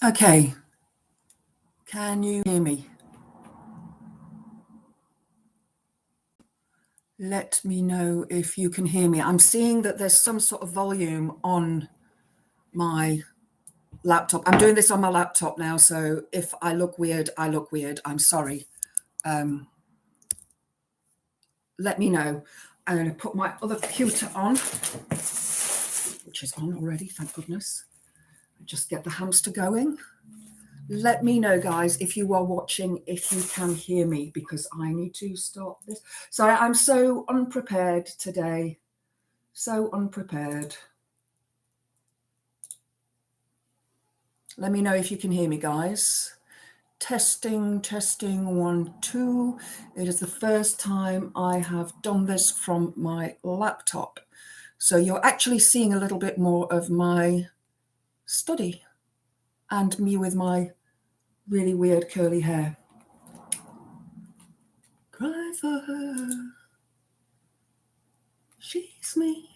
Okay, can you hear me? Let me know if you can hear me. I'm seeing that there's some sort of volume on my laptop. I'm doing this on my laptop now, so if I look weird, I look weird. I'm sorry. Let me know. I'm going to put my other computer on, which is on already, thank goodness. Just get the hamster going. Let me know, guys, if you are watching, if you can hear me, because I need to stop this. Sorry, I'm so unprepared today. So unprepared. Let me know if you can hear me, guys. Testing, testing, 1, 2. It is the first time I have done this from my laptop. So you're actually seeing a little bit more of my study and me with my really weird curly hair. Cry for her. She's me.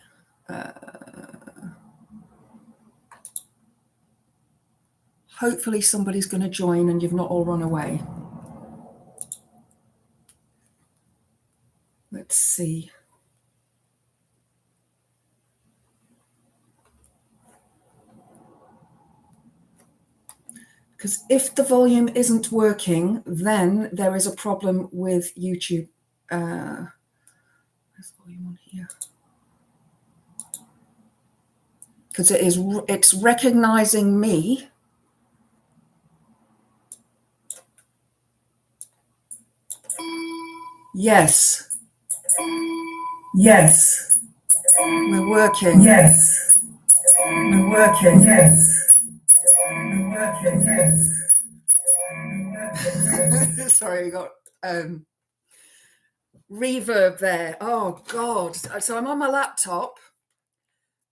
Hopefully somebody's going to join and you've not all run away. Let's see. Because if the volume isn't working, then there is a problem with YouTube. There's volume on here. Because it's recognizing me. Yes. Yes. We're working. Yes. We're working. Yes. We're working. Yes. Sorry, you got reverb there. Oh God. So I'm on my laptop.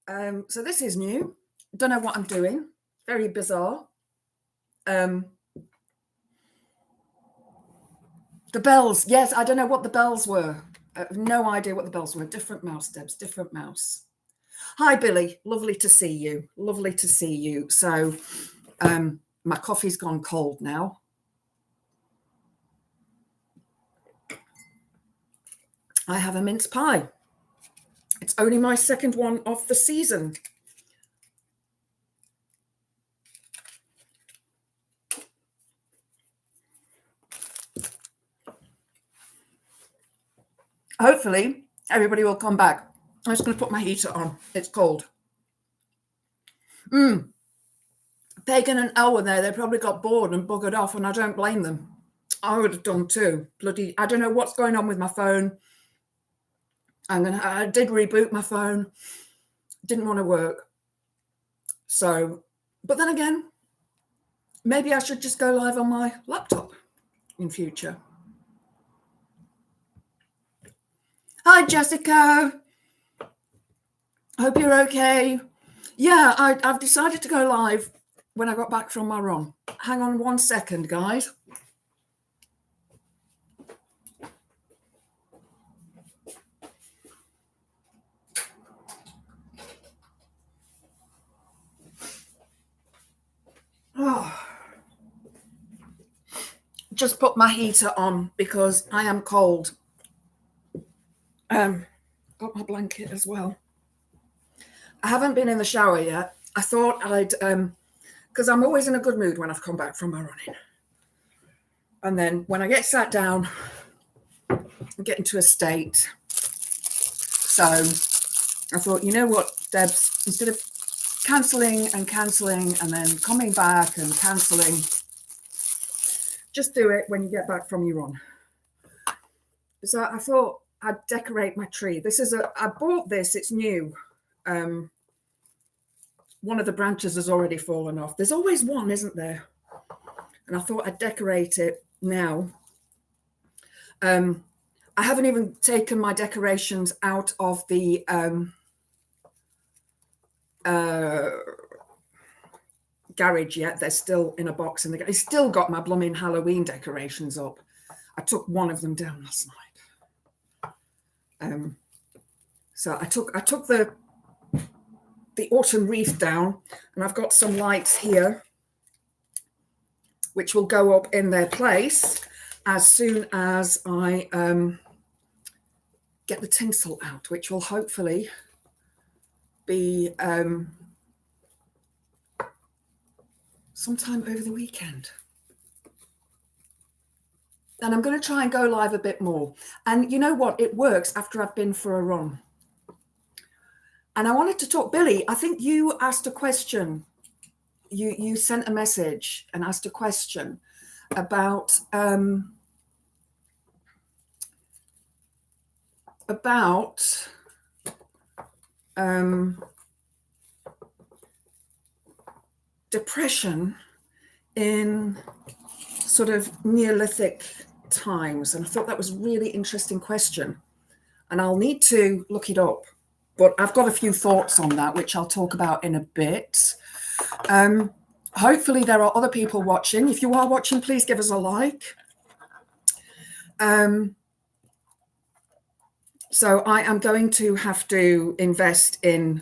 So this is new. Don't know what I'm doing. Very bizarre. The bells. Yes, I don't know what the bells were. I have no idea what the bells were. Different mouse, Debs, different mouse. Hi, Billy. Lovely to see you. Lovely to see you. So my coffee's gone cold now. I have a mince pie. It's only my second one of the season. Hopefully, everybody will come back. I'm just going to put my heater on. It's cold. Pagan and Elle were there. They probably got bored and buggered off, and I don't blame them. I would have done too. Bloody, I don't know what's going on with my phone. I did reboot my phone. Didn't want to work. So, but then again, maybe I should just go live on my laptop in future. Hi, Jessica. Hope you're okay. Yeah, I've decided to go live when I got back from my run. Hang on 1 second, guys. Oh. Just put my heater on because I am cold. Got my blanket as well. I haven't been in the shower yet. I thought I'd, because I'm always in a good mood when I've come back from my running. And then when I get sat down, I get into a state. So I thought, you know what, Debs, instead of cancelling and then coming back and cancelling, just do it when you get back from your run. So I thought I'd decorate my tree. I bought this, it's new. One of the branches has already fallen off. There's always one, isn't there? And I thought I'd decorate it now. I haven't even taken my decorations out of the garage yet. They're still in a box in the garage. I still got my blooming Halloween decorations up. I took one of them down last night. So I took the autumn wreath down, and I've got some lights here. which will go up in their place as soon as I get the tinsel out, which will hopefully be sometime over the weekend. And I'm going to try and go live a bit more. And you know what? It works after I've been for a run. And I wanted to talk, Billy, I think you asked a question. You sent a message and asked a question about depression in sort of Neolithic times. And I thought that was a really interesting question. And I'll need to look it up. But I've got a few thoughts on that, which I'll talk about in a bit. Hopefully there are other people watching. If you are watching, please give us a like. So I am going to have to invest in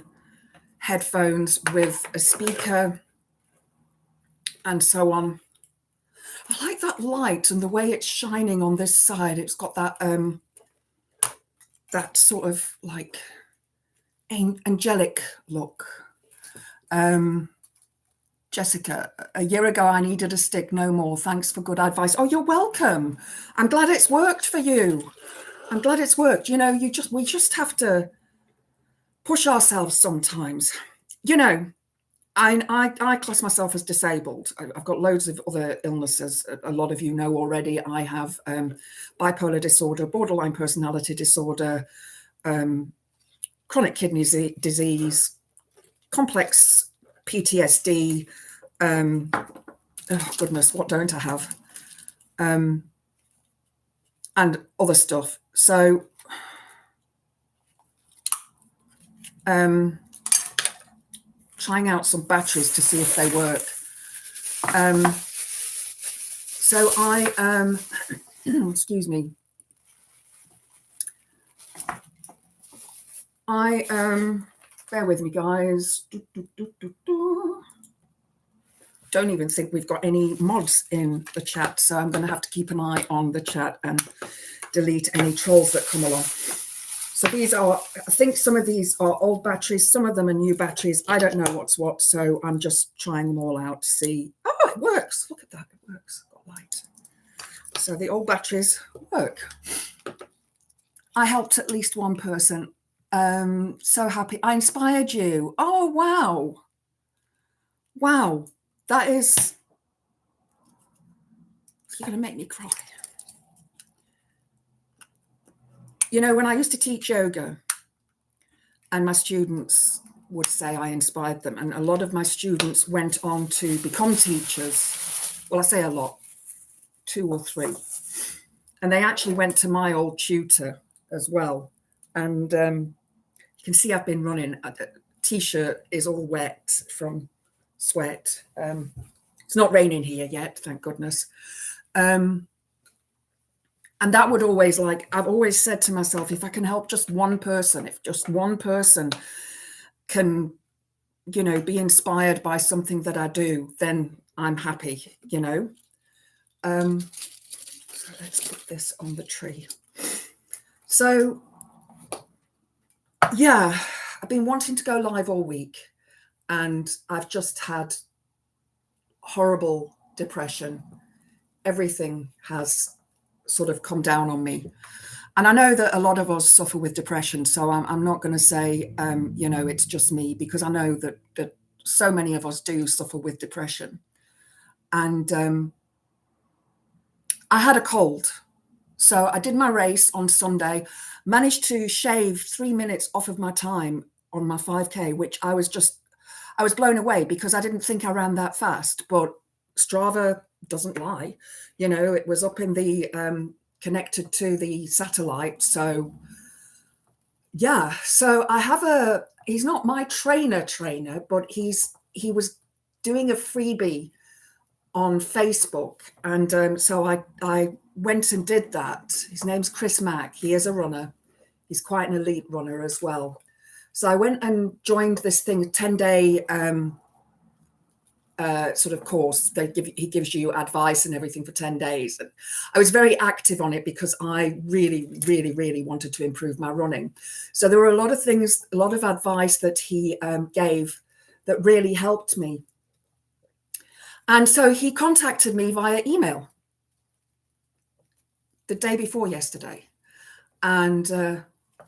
headphones with a speaker and so on. I like that light and the way it's shining on this side. It's got that that sort of like angelic look. Jessica, a year ago I needed a stick, no more. Thanks for good advice. Oh, you're welcome. I'm glad it's worked for you. I'm glad it's worked. You know, we just have to push ourselves sometimes. You know, I class myself as disabled. I've got loads of other illnesses. A lot of you know already. I have bipolar disorder, borderline personality disorder, chronic kidney disease, complex PTSD. Oh goodness, what don't I have? And other stuff. So trying out some batteries to see if they work. So I excuse me. Bear with me, guys. Don't even think we've got any mods in the chat, so I'm going to have to keep an eye on the chat and delete any trolls that come along. So these are, I think some of these are old batteries, some of them are new batteries. I don't know what's what, so I'm just trying them all out to see. Oh, it works. Look at that, it works. Got light. So the old batteries work. I helped at least one person. So happy. I inspired you. Oh, wow. Wow. That is, you're going to make me cry. You know, when I used to teach yoga and my students would say I inspired them, and a lot of my students went on to become teachers. Well, I say a lot, 2 or 3. And they actually went to my old tutor as well. And you can see I've been running. The t-shirt is all wet from sweat. It's not raining here yet, thank goodness. And that would always, like, I've always said to myself, if I can help just one person, if just one person can, you know, be inspired by something that I do, then I'm happy, you know. So let's put this on the tree. So, yeah, I've been wanting to go live all week, and I've just had horrible depression. Everything has sort of come down on me. And I know that a lot of us suffer with depression, so I'm not going to say, you know, it's just me, because I know that so many of us do suffer with depression. And I had a cold. So I did my race on Sunday, managed to shave 3 minutes off of my time on my 5K, which I was blown away, because I didn't think I ran that fast, but Strava doesn't lie. You know, it was up in the connected to the satellite. So yeah, so I have he's not my trainer, but he was doing a freebie on Facebook, and so I went and did that. His name's Chris Mack. He is a runner. He's quite an elite runner as well. So I went and joined this thing, 10-day sort of course. He gives you advice and everything for 10 days. And I was very active on it because I really, really, really wanted to improve my running. So there were a lot of things, a lot of advice that he gave that really helped me. And so he contacted me via email the day before yesterday and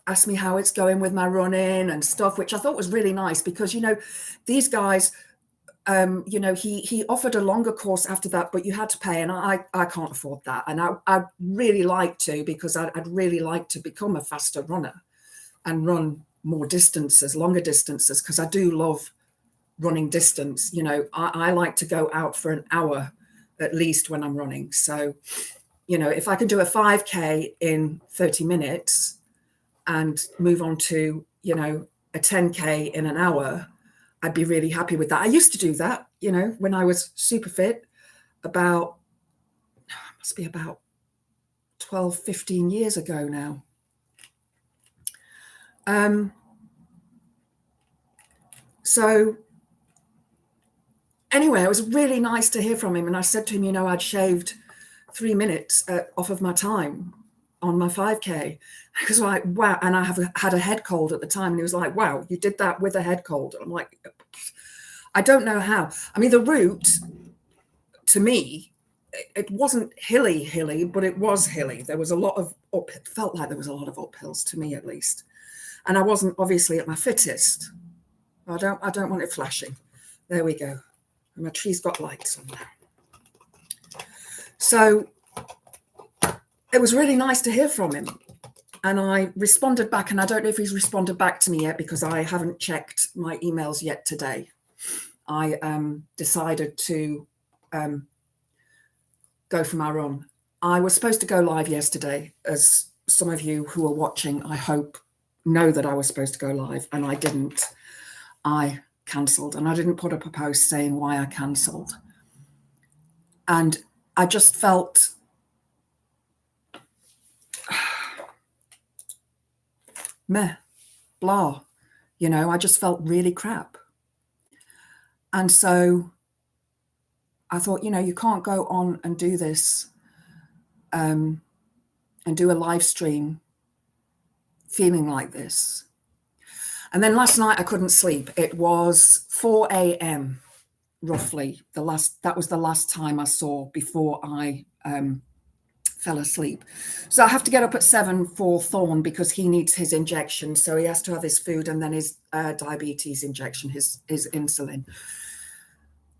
asked me how it's going with my running and stuff, which I thought was really nice because, you know, these guys, you know, he offered a longer course after that, but you had to pay, and I can't afford that. And I'd really like to, because I'd really like to become a faster runner and run more distances, longer distances, because I do love running distance. You know, I like to go out for an hour at least when I'm running. So, you know, if I can do a 5K in 30 minutes and move on to, you know, a 10K in an hour, I'd be really happy with that. I used to do that, you know, when I was super fit, must be about 12, 15 years ago now. So anyway, it was really nice to hear from him. And I said to him, you know, I'd shaved 3 minutes off of my time on my 5K. He was like, wow. And I had a head cold at the time. And he was like, wow, you did that with a head cold. And I'm like, I don't know how. I mean, the route to me, it wasn't hilly, but it was hilly. There was a lot of it felt like there was a lot of uphills to me, at least. And I wasn't obviously at my fittest. I don't want it flashing. There we go. And my tree's got lights on now. So it was really nice to hear from him. And I responded back, and I don't know if he's responded back to me yet because I haven't checked my emails yet today. I decided to go for my run. I was supposed to go live yesterday, as some of you who are watching, I hope, know that I was supposed to go live, and I didn't. I cancelled, and I didn't put up a post saying why I cancelled. And I just felt meh, blah, you know, I just felt really crap. And so I thought, you know, you can't go on and do this and do a live stream feeling like this. And then last night I couldn't sleep. It was 4 a.m. roughly. That was the last time I saw before I fell asleep. So I have to get up at 7 for Thorn because he needs his injection. So he has to have his food and then his diabetes injection, his insulin.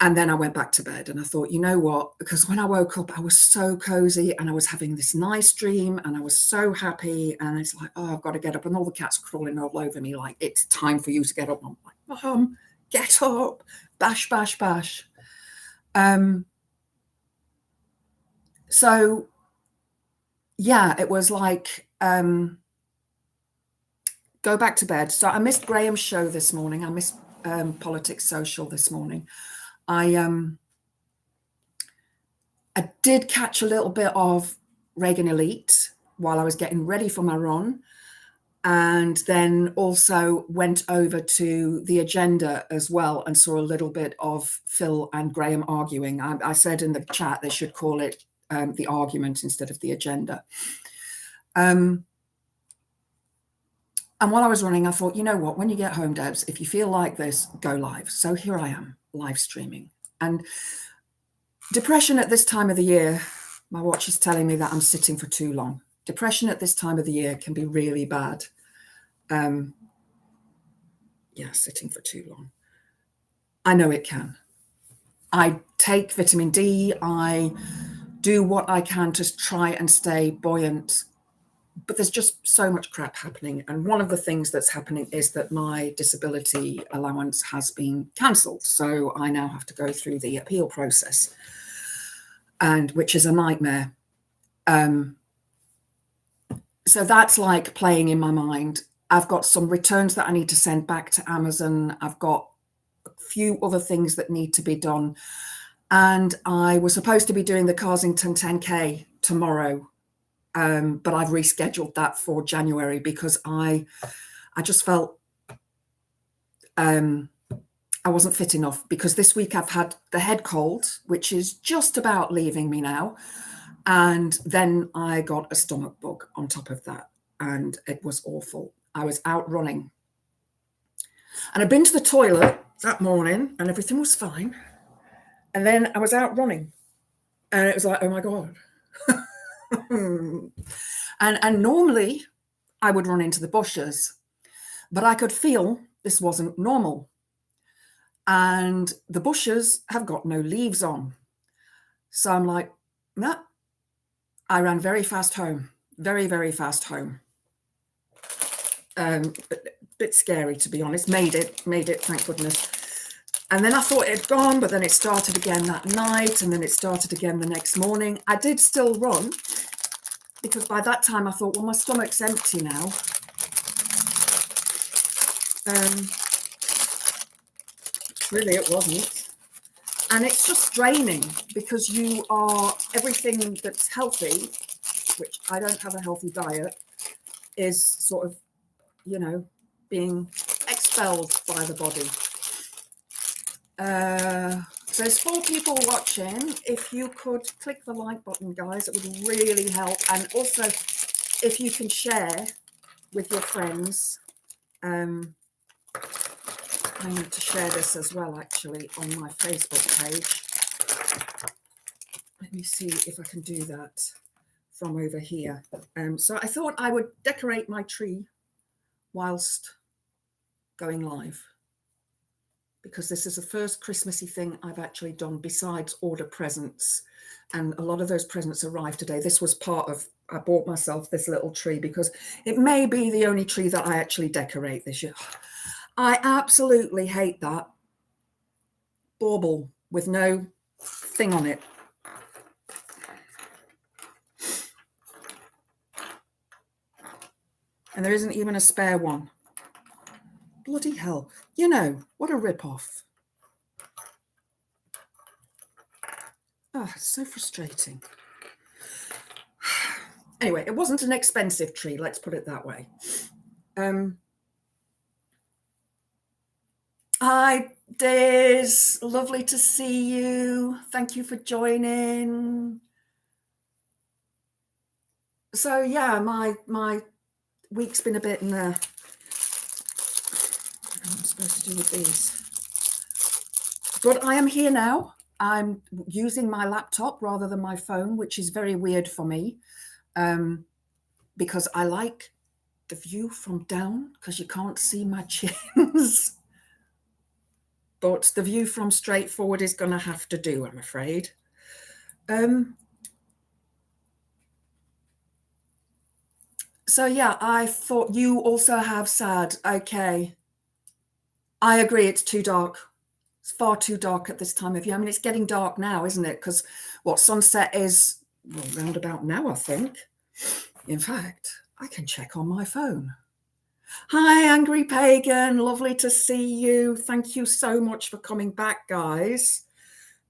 And then I went back to bed and I thought, you know what? Because when I woke up, I was so cozy and I was having this nice dream and I was so happy. And it's like, oh, I've got to get up. And all the cats crawling all over me like, it's time for you to get up. I'm like, Mom, get up. Bash, bash, bash. So, yeah, it was like, go back to bed. So I missed Graham's show this morning. I missed Politics Social this morning. I did catch a little bit of Reagan Elite while I was getting ready for my run, and then also went over to the agenda as well and saw a little bit of Phil and Graham arguing. I said in the chat they should call it the argument instead of the agenda. And while I was running, I thought, you know what, when you get home, Debs, if you feel like this, go live. So here I am, live streaming. And depression at this time of the year, my watch is telling me that I'm sitting for too long. Depression at this time of the year can be really bad. Yeah, sitting for too long. I know it can. I take vitamin D. I do what I can to try and stay buoyant. But there's just so much crap happening. And one of the things that's happening is that my disability allowance has been cancelled. So I now have to go through the appeal process, and which is a nightmare. So that's like playing in my mind. I've got some returns that I need to send back to Amazon. I've got a few other things that need to be done. And I was supposed to be doing the Carsington 10K tomorrow. But I've rescheduled that for January because I just felt I wasn't fit enough, because this week I've had the head cold, which is just about leaving me now. And then I got a stomach bug on top of that, and it was awful. I was out running, and I'd been to the toilet that morning and everything was fine. And then I was out running and it was like, oh my God. and normally I would run into the bushes, but I could feel this wasn't normal. And the bushes have got no leaves on. So I'm like, nah. I ran very fast home, very, very fast home. Bit scary, to be honest. Made it, thank goodness. And then I thought it had gone, but then it started again that night, and then it started again the next morning. I did still run, because by that time I thought, well, my stomach's empty now. Really, it wasn't. And it's just draining, because you are, everything that's healthy, which I don't have a healthy diet, is sort of, you know, being expelled by the body. So there's 4 people watching. If you could click the like button, guys, it would really help. And also, if you can share with your friends. I need to share this as well, actually, on my Facebook page. Let me see if I can do that from over here. So I thought I would decorate my tree whilst going live, because this is the first Christmassy thing I've actually done besides order presents. And a lot of those presents arrived today. This was part of, I bought myself this little tree because it may be the only tree that I actually decorate this year. I absolutely hate that bauble with no thing on it. And there isn't even a spare one. Bloody hell. You know, what a rip-off. Oh, it's so frustrating. Anyway, it wasn't an expensive tree, let's put it that way. Hi, Diz. Lovely to see you. Thank you for joining. So yeah, my week's been a bit in there. What am I supposed to do with these? But I am here now. I'm using my laptop rather than my phone, which is very weird for me, because I like the view from down, because you can't see my chins. But the view from straight forward is going to have to do, I'm afraid. So yeah, I thought you also have sad. Okay. I agree, it's too dark. It's far too dark at this time of year. I mean, it's getting dark now, isn't it? Because what sunset is, well, round about now, I think. In fact, I can check on my phone. Hi, Angry Pagan. Lovely to see you. Thank you so much for coming back, guys.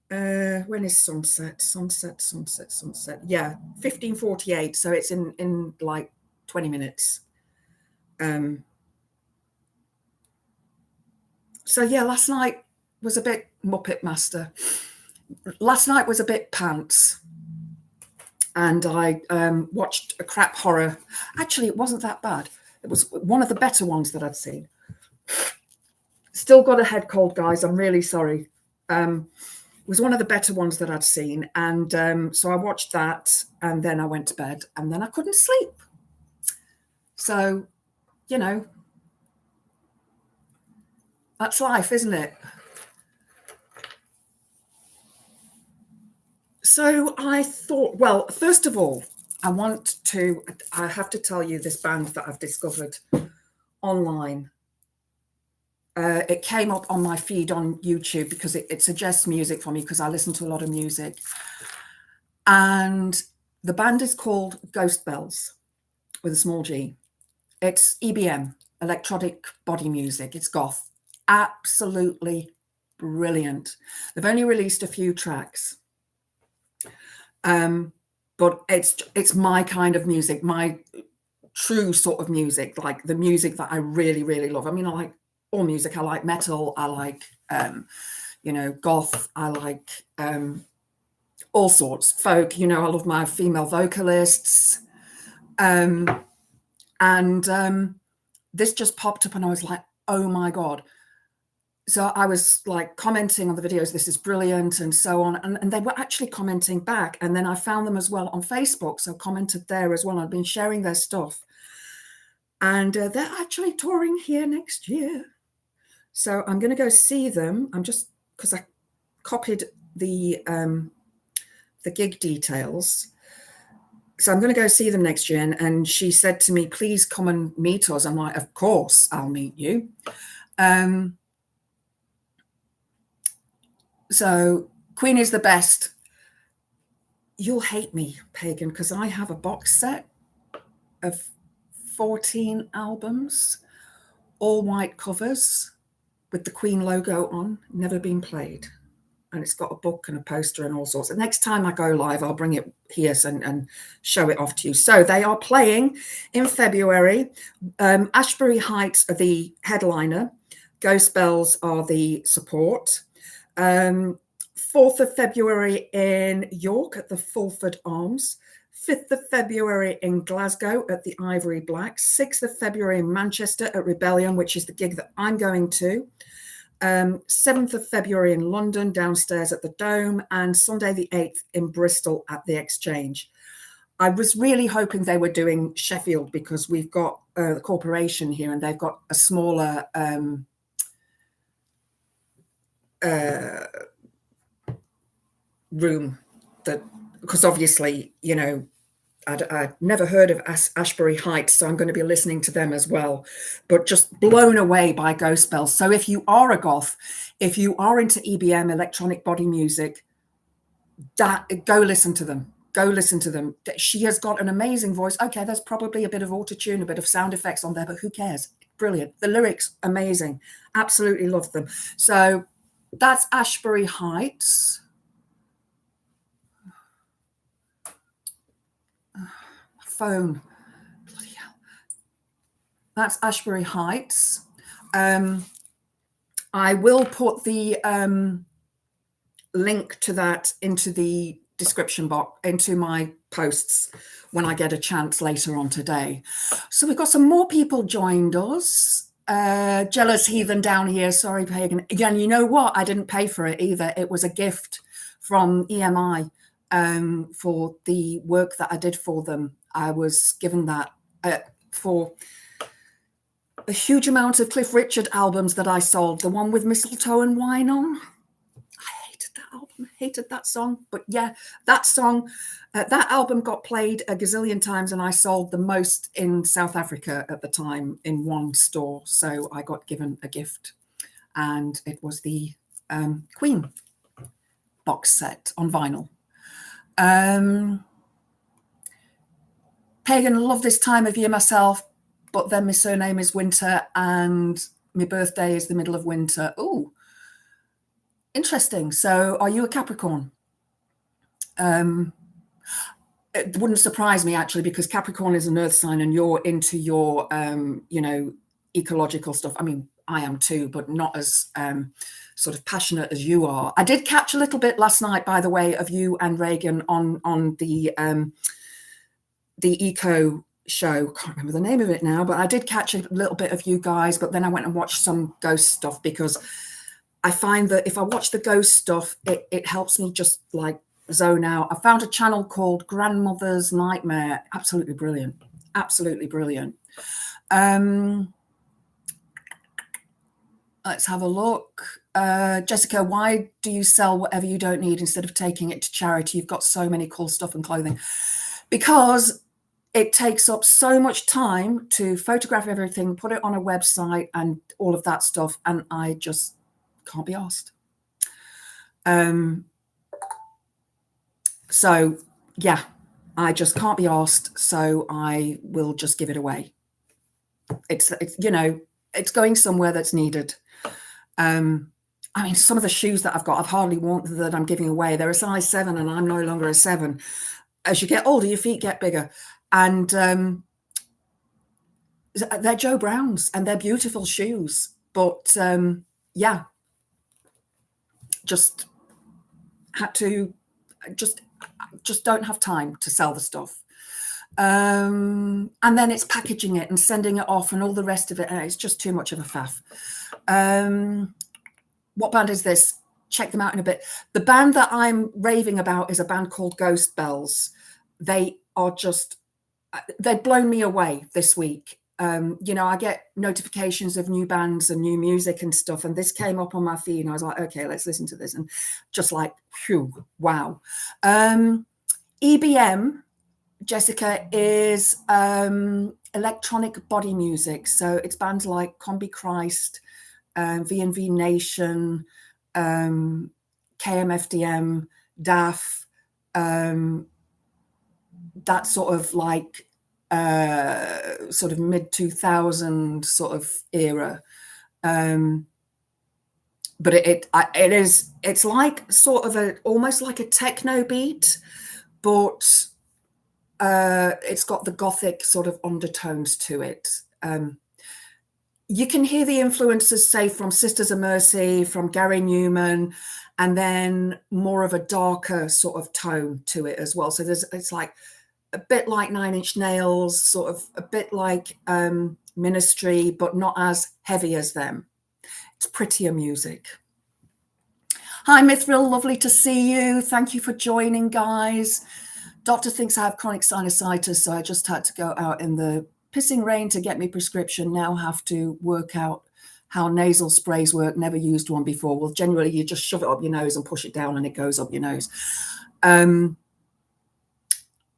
When is sunset? Sunset. Yeah, 15:48. So it's in like 20 minutes. So yeah, last night was a bit Muppet Master. Last night was a bit pants. And I watched a crap horror. Actually, it wasn't that bad. It was one of the better ones that I'd seen. Still got a head cold, guys. I'm really sorry. It was one of the better ones that I'd seen. And so I watched that, and then I went to bed, and then I couldn't sleep. So, you know, that's life, isn't it? So I thought, well, first of all, I have to tell you this band that I've discovered online. It came up on my feed on YouTube because it suggests music for me, because I listen to a lot of music. And the band is called Ghost Bells with a small g. It's EBM, electronic body music. It's goth. Absolutely brilliant. They've only released a few tracks. But it's my kind of music, my true sort of music, like the music that I really, really love. I mean, I like all music. I like metal. I like, you know, goth. I like all sorts. Folk, you know, I love my female vocalists. And this just popped up and I was like, oh my God. So I was like commenting on the videos, this is brilliant and so on. And they were actually commenting back. And then I found them as well on Facebook. So commented there as well. I've been sharing their stuff. And they're actually touring here next year. So I'm going to go see them. I'm just, because I copied the gig details. So I'm going to go see them next year. And she said to me, please come and meet us. I'm like, of course, I'll meet you. So Queen is the best. You'll hate me, Pagan, because I have a box set of 14 albums, all white covers with the Queen logo on, never been played. And it's got a book and a poster and all sorts. And next time I go live, I'll bring it here and show it off to you. So they are playing in February. Ashbury Heights are the headliner. Ghost Bells are the support. 4th of February in York at the Fulford Arms, 5th of February in Glasgow at the Ivory Black, 6th of February in Manchester at Rebellion, which is the gig that I'm going to, 7th of February in London downstairs at the Dome, and Sunday the 8th in Bristol at the Exchange. I was really hoping they were doing Sheffield because we've got the corporation here and they've got a smaller room, that because obviously, you know, I'd never heard of Ashbury Heights, so I'm going to be listening to them as well, but just blown away by Ghost Bells. So if you are a goth, if you are into EBM, electronic body music, go listen to them. Go listen to them. She has got an amazing voice. Okay, there's probably a bit of auto-tune, a bit of sound effects on there, but who cares? Brilliant. The lyrics, amazing. Absolutely love them. So that's Ashbury Heights. Phone. Bloody hell. That's Ashbury Heights. I will put the link to that into the description box, into my posts when I get a chance later on today. So we've got some more people joined us. Jealous Heathen down here. Sorry, Pagan. Again, you know what? I didn't pay for it either. It was a gift from EMI for the work that I did for them. I was given that for a huge amount of Cliff Richard albums that I sold. The one with Mistletoe and Wine on. I hated that album. I hated that song. But yeah, that song, that album got played a gazillion times and I sold the most in South Africa at the time in one store. So I got given a gift and it was the Queen box set on vinyl. Pagan, love this time of year myself, but then my surname is Winter and my birthday is the middle of winter. Oh, interesting. So are you a Capricorn? It wouldn't surprise me actually, because Capricorn is an earth sign and you're into your, you know, ecological stuff. I mean, I am too, but not as sort of passionate as you are. I did catch a little bit last night, by the way, of you and Reagan on the eco show. Can't remember the name of it now, but I did catch a little bit of you guys, but then I went and watched some ghost stuff because I find that if I watch the ghost stuff, it helps me just like zone out. I found a channel called Grandmother's Nightmare. Absolutely brilliant. Absolutely brilliant. Let's have a look. Jessica, why do you sell whatever you don't need instead of taking it to charity? You've got so many cool stuff and clothing. Because it takes up so much time to photograph everything, put it on a website and all of that stuff. And I just can't be asked. So yeah, I just can't be asked. So I will just give it away. It's you know, it's going somewhere that's needed. I mean, some of the shoes that I've got, I've hardly worn that I'm giving away. They're a size 7 and I'm no longer a 7. As you get older, your feet get bigger. And they're Joe Brown's and they're beautiful shoes. But yeah, just had to just don't have time to sell the stuff. And then it's packaging it and sending it off and all the rest of it. And it's just too much of a faff. What band is this? Check them out in a bit. The band that I'm raving about is a band called Ghost Bells. They are just, they've blown me away this week. You know, I get notifications of new bands and new music and stuff, and this came up on my feed and I was like, okay, let's listen to this. And just like, phew, wow. EBM, Jessica, is electronic body music. So it's bands like Combi Christ, V&V Nation, KMFDM, DAF, that sort of like sort of mid-2000 sort of era. But it's like sort of almost like a techno beat, but it's got the gothic sort of undertones to it. You can hear the influences, say, from Sisters of Mercy, from Gary Newman, and then more of a darker sort of tone to it as well. So it's like a bit like Nine Inch Nails, sort of a bit like Ministry, but not as heavy as them. It's prettier music. Hi, Mithril, lovely to see you. Thank you for joining, guys. Doctor thinks I have chronic sinusitis, so I just had to go out in the pissing rain to get me prescription. Now have to work out how nasal sprays work. Never used one before. Well, generally you just shove it up your nose and push it down and it goes up your nose.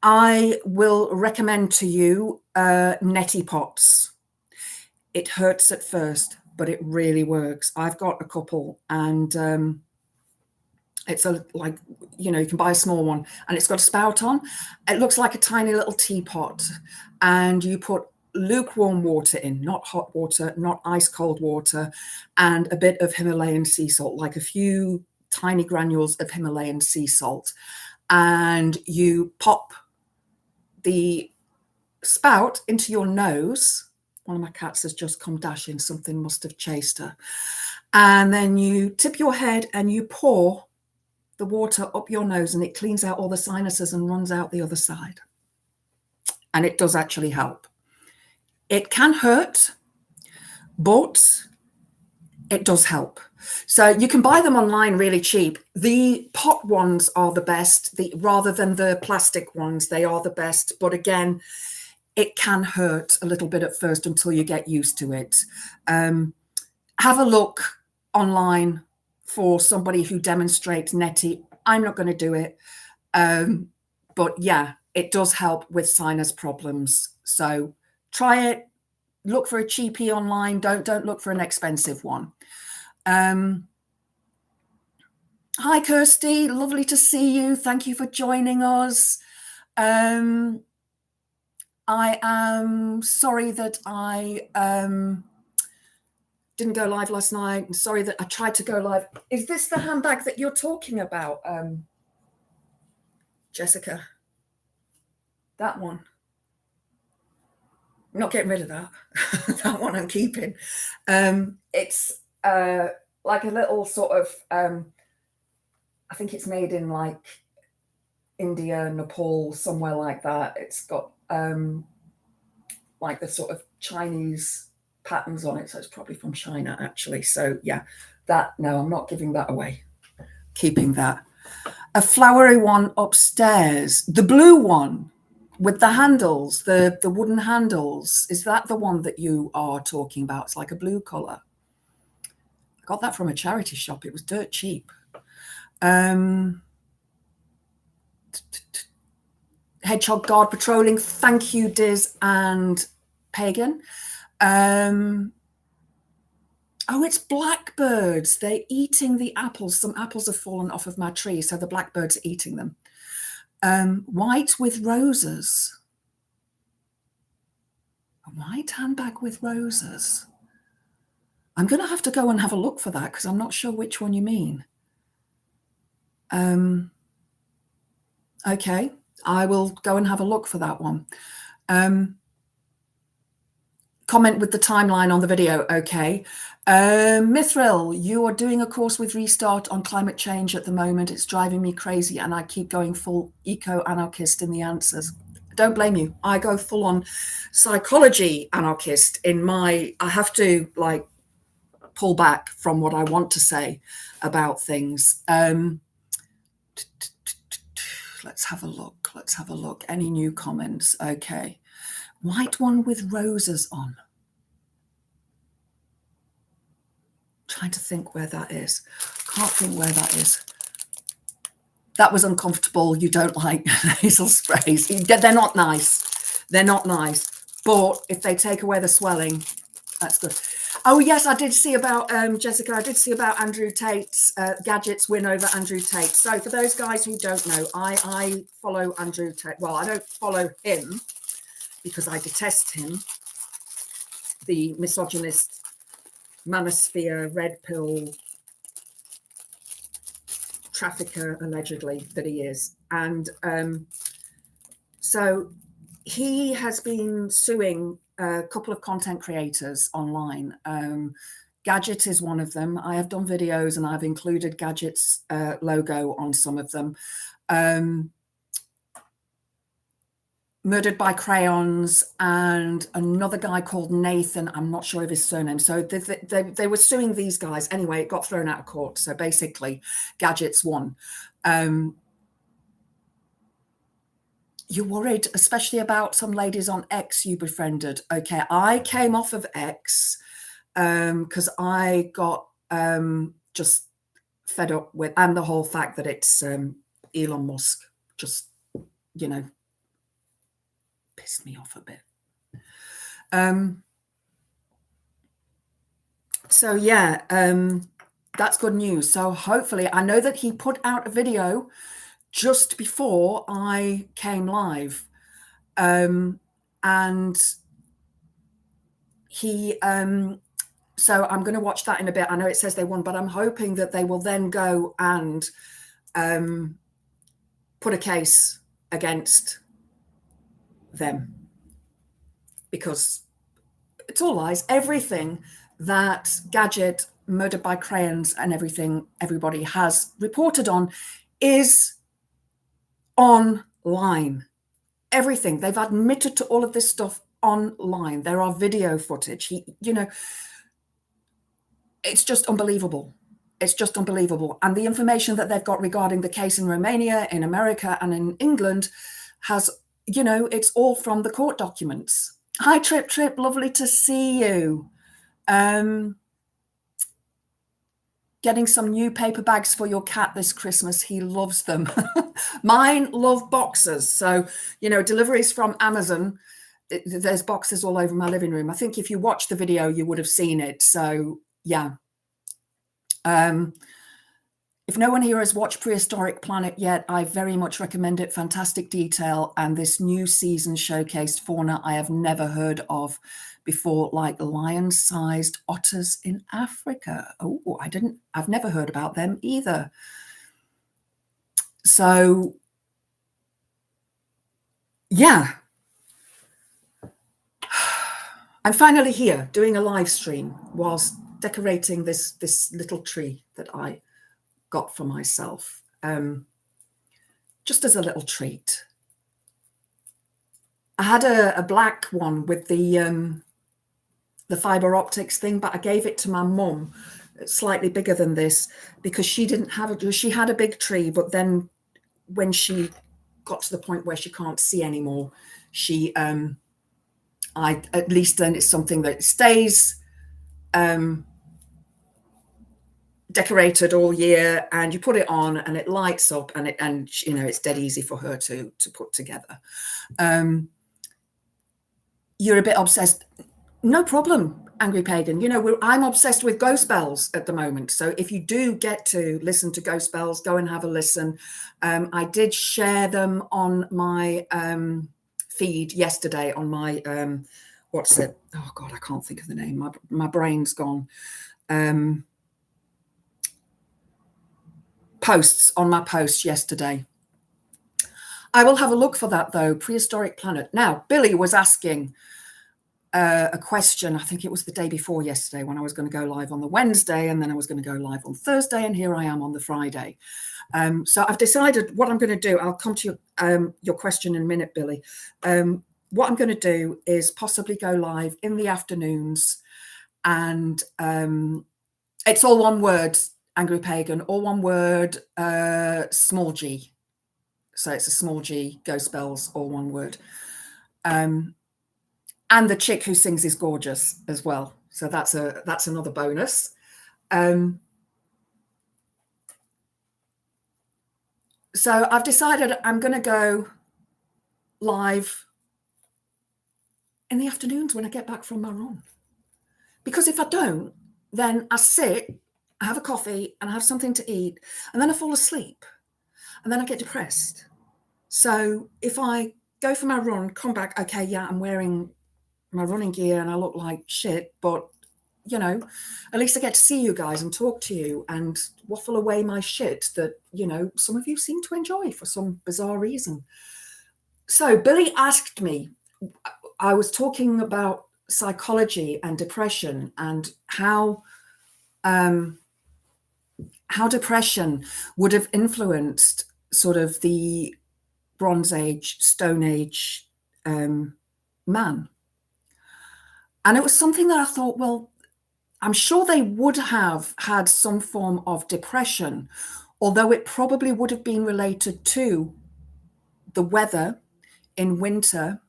I will recommend to you neti pots. It hurts at first, but it really works. I've got a couple, and it's like, you know, you can buy a small one and it's got a spout on. It looks like a tiny little teapot, and you put lukewarm water in, not hot water, not ice cold water, and a bit of Himalayan sea salt, like a few tiny granules of Himalayan sea salt. And you pop the spout into your nose. One of my cats has just come dashing. Something must have chased her. And then you tip your head and you pour the water up your nose, and it cleans out all the sinuses and runs out the other side. And it does actually help. It can hurt, but it does help. So you can buy them online really cheap. The pot ones are the best, rather than the plastic ones. They are the best. But again, it can hurt a little bit at first until you get used to it. Have a look online for somebody who demonstrates neti. I'm not going to do it. But yeah, it does help with sinus problems. So try it. Look for a cheapie online. Don't look for an expensive one. Hi, Kirsty. Lovely to see you. Thank you for joining us. I am sorry that I didn't go live last night. I'm sorry that I tried to go live. Is this the handbag that you're talking about, Jessica? That one. I'm not getting rid of that. That one I'm keeping. It's like a little sort of, I think it's made in like India, Nepal, somewhere like that. It's got like the sort of Chinese patterns on it. So it's probably from China, actually. So yeah, no, I'm not giving that away. Keeping that. A flowery one upstairs. The blue one with the handles, the wooden handles. Is that the one that you are talking about? It's like a blue colour. I got that from a charity shop. It was dirt cheap. Hedgehog Guard patrolling. Thank you, Diz and Pagan. Oh, it's blackbirds. They're eating the apples. Some apples have fallen off of my tree, so the blackbirds are eating them. White with roses. A white handbag with roses. I'm going to have to go and have a look for that because I'm not sure which one you mean. Okay, I will go and have a look for that one. Comment with the timeline on the video. Okay. Mithril, you are doing a course with Restart on climate change at the moment. It's driving me crazy, and I keep going full eco-anarchist in the answers. Don't blame you. I go full on psychology anarchist in my, I have to like pull back from what I want to say about things. Let's have a look. Let's have a look. Any new comments? Okay. White one with roses on. Trying to think where that is. Can't think where that is. That was uncomfortable. You don't like nasal sprays. They're not nice. They're not nice. But if they take away the swelling, that's good. Oh, yes, I did see about, Jessica, I did see about Andrew Tate's Gadget's win over Andrew Tate. So for those guys who don't know, I follow Andrew Tate. Well, I don't follow him because I detest him, the misogynist, manosphere, red pill trafficker, allegedly, that he is. And so he has been suing a couple of content creators online. Gadget is one of them. I have done videos and I've included Gadget's logo on some of them. Murdered by Crayons and another guy called Nathan. I'm not sure of his surname. So they were suing these guys. Anyway, it got thrown out of court. So basically, Gadget's won. You're worried, especially about some ladies on X you befriended. Okay, I came off of X because I got just fed up with, and the whole fact that it's Elon Musk just, you know, pissed me off a bit. So yeah, that's good news. So hopefully, I know that he put out a video just before I came live, and he so I'm going to watch that in a bit. I know it says they won, but I'm hoping that they will then go and put a case against them, because it's all lies. Everything that Gadget, Murdered by Crayons, and everything everybody has reported on is online. Everything. They've admitted to all of this stuff online. There are video footage. You know, it's just unbelievable. It's just unbelievable. And the information that they've got regarding the case in Romania, in America, and in England has, you know, it's all from the court documents. Hi, Trip, lovely to see you. Getting some new paper bags for your cat this Christmas. He loves them. Mine love boxes. So, you know, deliveries from Amazon, there's boxes all over my living room. I think if you watched the video, you would have seen it. So, yeah. If no one here has watched Prehistoric Planet yet, I very much recommend it. Fantastic detail. And this new season showcased fauna I have never heard of before, like lion-sized otters in Africa. Oh, I've never heard about them either. So, yeah. I'm finally here doing a live stream whilst decorating this little tree that I got for myself, just as a little treat. I had a black one with the fiber optics thing, but I gave it to my mum, slightly bigger than this, because she didn't have it. She had a big tree, but then when she got to the point where she can't see anymore, she at least then it's something that stays decorated all year, and you put it on and it lights up, and you know, it's dead easy for her to put together. You're a bit obsessed. No problem, Angry Pagan. You know, I'm obsessed with ghost bells at the moment. So if you do get to listen to ghost bells, go and have a listen. I did share them on my feed yesterday on my what's it? Oh God, I can't think of the name. My brain's gone. Posts on my post yesterday. I will have a look for that though. Prehistoric Planet. Now, Billy was asking, a question. I think it was the day before yesterday when I was going to go live on the Wednesday, and then I was going to go live on Thursday, and here I am on the Friday. So I've decided what I'm going to do. I'll come to your question in a minute, Billy. What I'm going to do is possibly go live in the afternoons, and it's all one word, Angry Pagan, all one word, small g. So it's a small g, go spells, all one word. And the chick who sings is gorgeous as well. So that's another bonus. So I've decided I'm going to go live in the afternoons when I get back from my run. Because if I don't, then I sit, I have a coffee, and I have something to eat, and then I fall asleep, and then I get depressed. So if I go for my run, come back, okay, yeah, I'm wearing my running gear and I look like shit, but you know, at least I get to see you guys and talk to you and waffle away my shit that, you know, some of you seem to enjoy for some bizarre reason. So Billy asked me, I was talking about psychology and depression and how depression would have influenced sort of the Bronze Age, Stone Age man. And it was something that I thought, well, I'm sure they would have had some form of depression, although it probably would have been related to the weather in winter.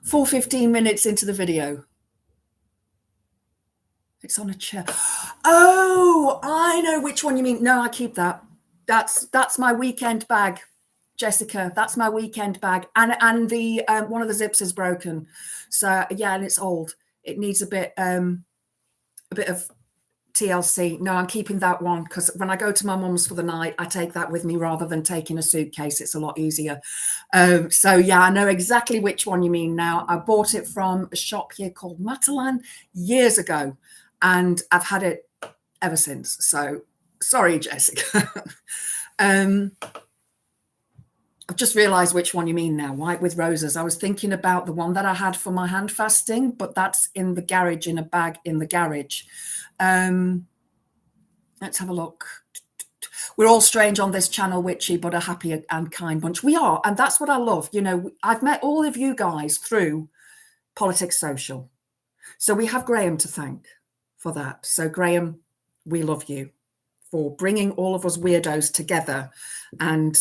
4:15 minutes into the video. It's on a chair. Oh, I know which one you mean. No, I keep that. That's my weekend bag, Jessica. That's my weekend bag. And the one of the zips is broken. So yeah, and it's old. It needs a bit of TLC. No, I'm keeping that one because when I go to my mum's for the night, I take that with me rather than taking a suitcase. It's a lot easier. So yeah, I know exactly which one you mean now. I bought it from a shop here called Matalan years ago, and I've had it ever since. So sorry, Jessica. I've just realized which one you mean now, White with Roses. I was thinking about the one that I had for my hand fasting, but that's in the garage, in a bag in the garage. Let's have a look. We're all strange on this channel, witchy, but a happy and kind bunch. We are, and that's what I love. You know, I've met all of you guys through Politics Social. So we have Graham to thank for that. So Graham, we love you for bringing all of us weirdos together and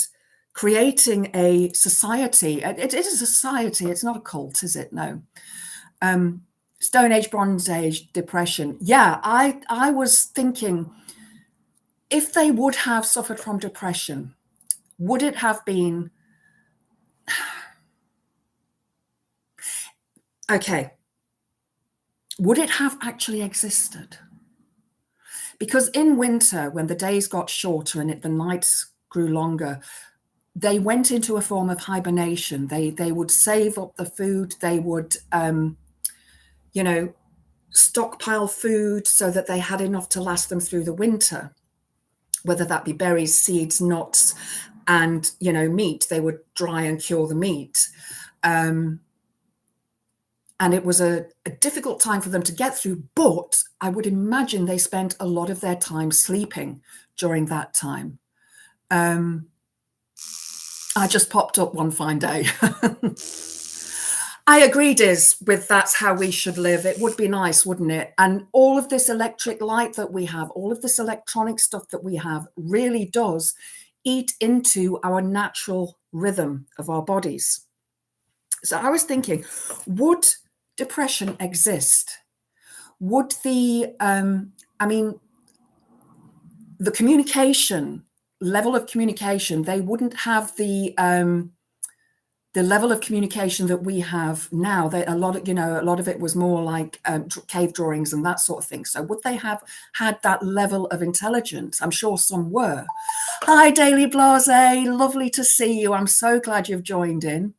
creating a society. It is a society. It's not a cult, is it? No. Stone Age, Bronze Age, depression. Yeah, I was thinking, if they would have suffered from depression, would it have been... Okay. Would it have actually existed? Because in winter, when the days got shorter and the nights grew longer, they went into a form of hibernation. They would save up the food. They would, you know, stockpile food so that they had enough to last them through the winter, whether that be berries, seeds, nuts, and, you know, meat. They would dry and cure the meat. And it was a difficult time for them to get through, but I would imagine they spent a lot of their time sleeping during that time. I just popped up one fine day. I agree, Diz, with that's how we should live. It would be nice, wouldn't it? And all of this electric light that we have, all of this electronic stuff that we have really does eat into our natural rhythm of our bodies. So I was thinking, would depression exist? Would the, I mean, the communication, level of communication, they wouldn't have the level of communication that we have now. A lot of it was more like cave drawings and that sort of thing. So would they have had that level of intelligence? I'm sure some were. Hi, Daily Blase, lovely to see you. I'm so glad you've joined in.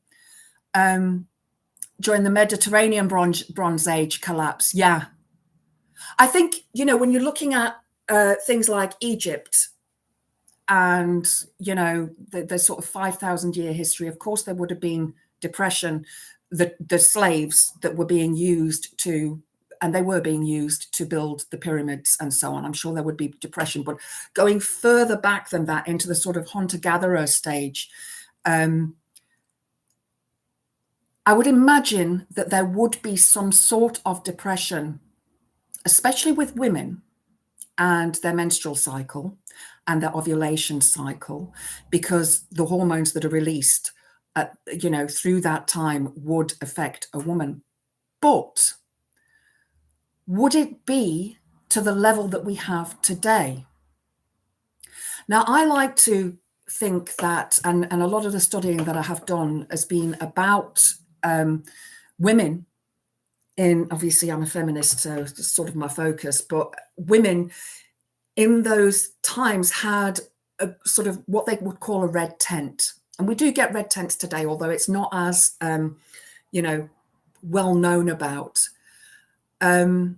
During the Mediterranean Bronze Age collapse, yeah. I think, you know, when you're looking at things like Egypt, and, you know, the sort of 5,000 year history, of course, there would have been depression the slaves that were being used to, and they were being used to build the pyramids and so on. I'm sure there would be depression, but going further back than that into the sort of hunter-gatherer stage, I would imagine that there would be some sort of depression, especially with women and their menstrual cycle and their ovulation cycle, because the hormones that are released, through that time would affect a woman. But would it be to the level that we have today? Now, I like to think that, and a lot of the studying that I have done has been about women in, obviously I'm a feminist, so it's sort of my focus, but women in those times had a sort of what they would call a red tent. And we do get red tents today, although it's not as, well known about, where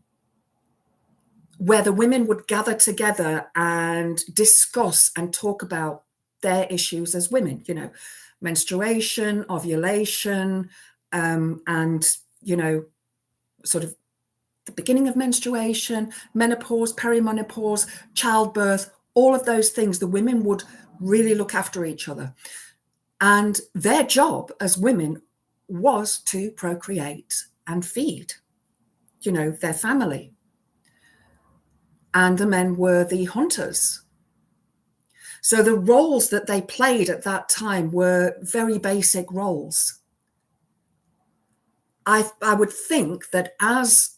the women would gather together and discuss and talk about their issues as women, menstruation, ovulation, and, sort of the beginning of menstruation, menopause, perimenopause, childbirth, all of those things. The women would really look after each other. And their job as women was to procreate and feed, their family. And the men were the hunters. So the roles that they played at that time were very basic roles. I would think that as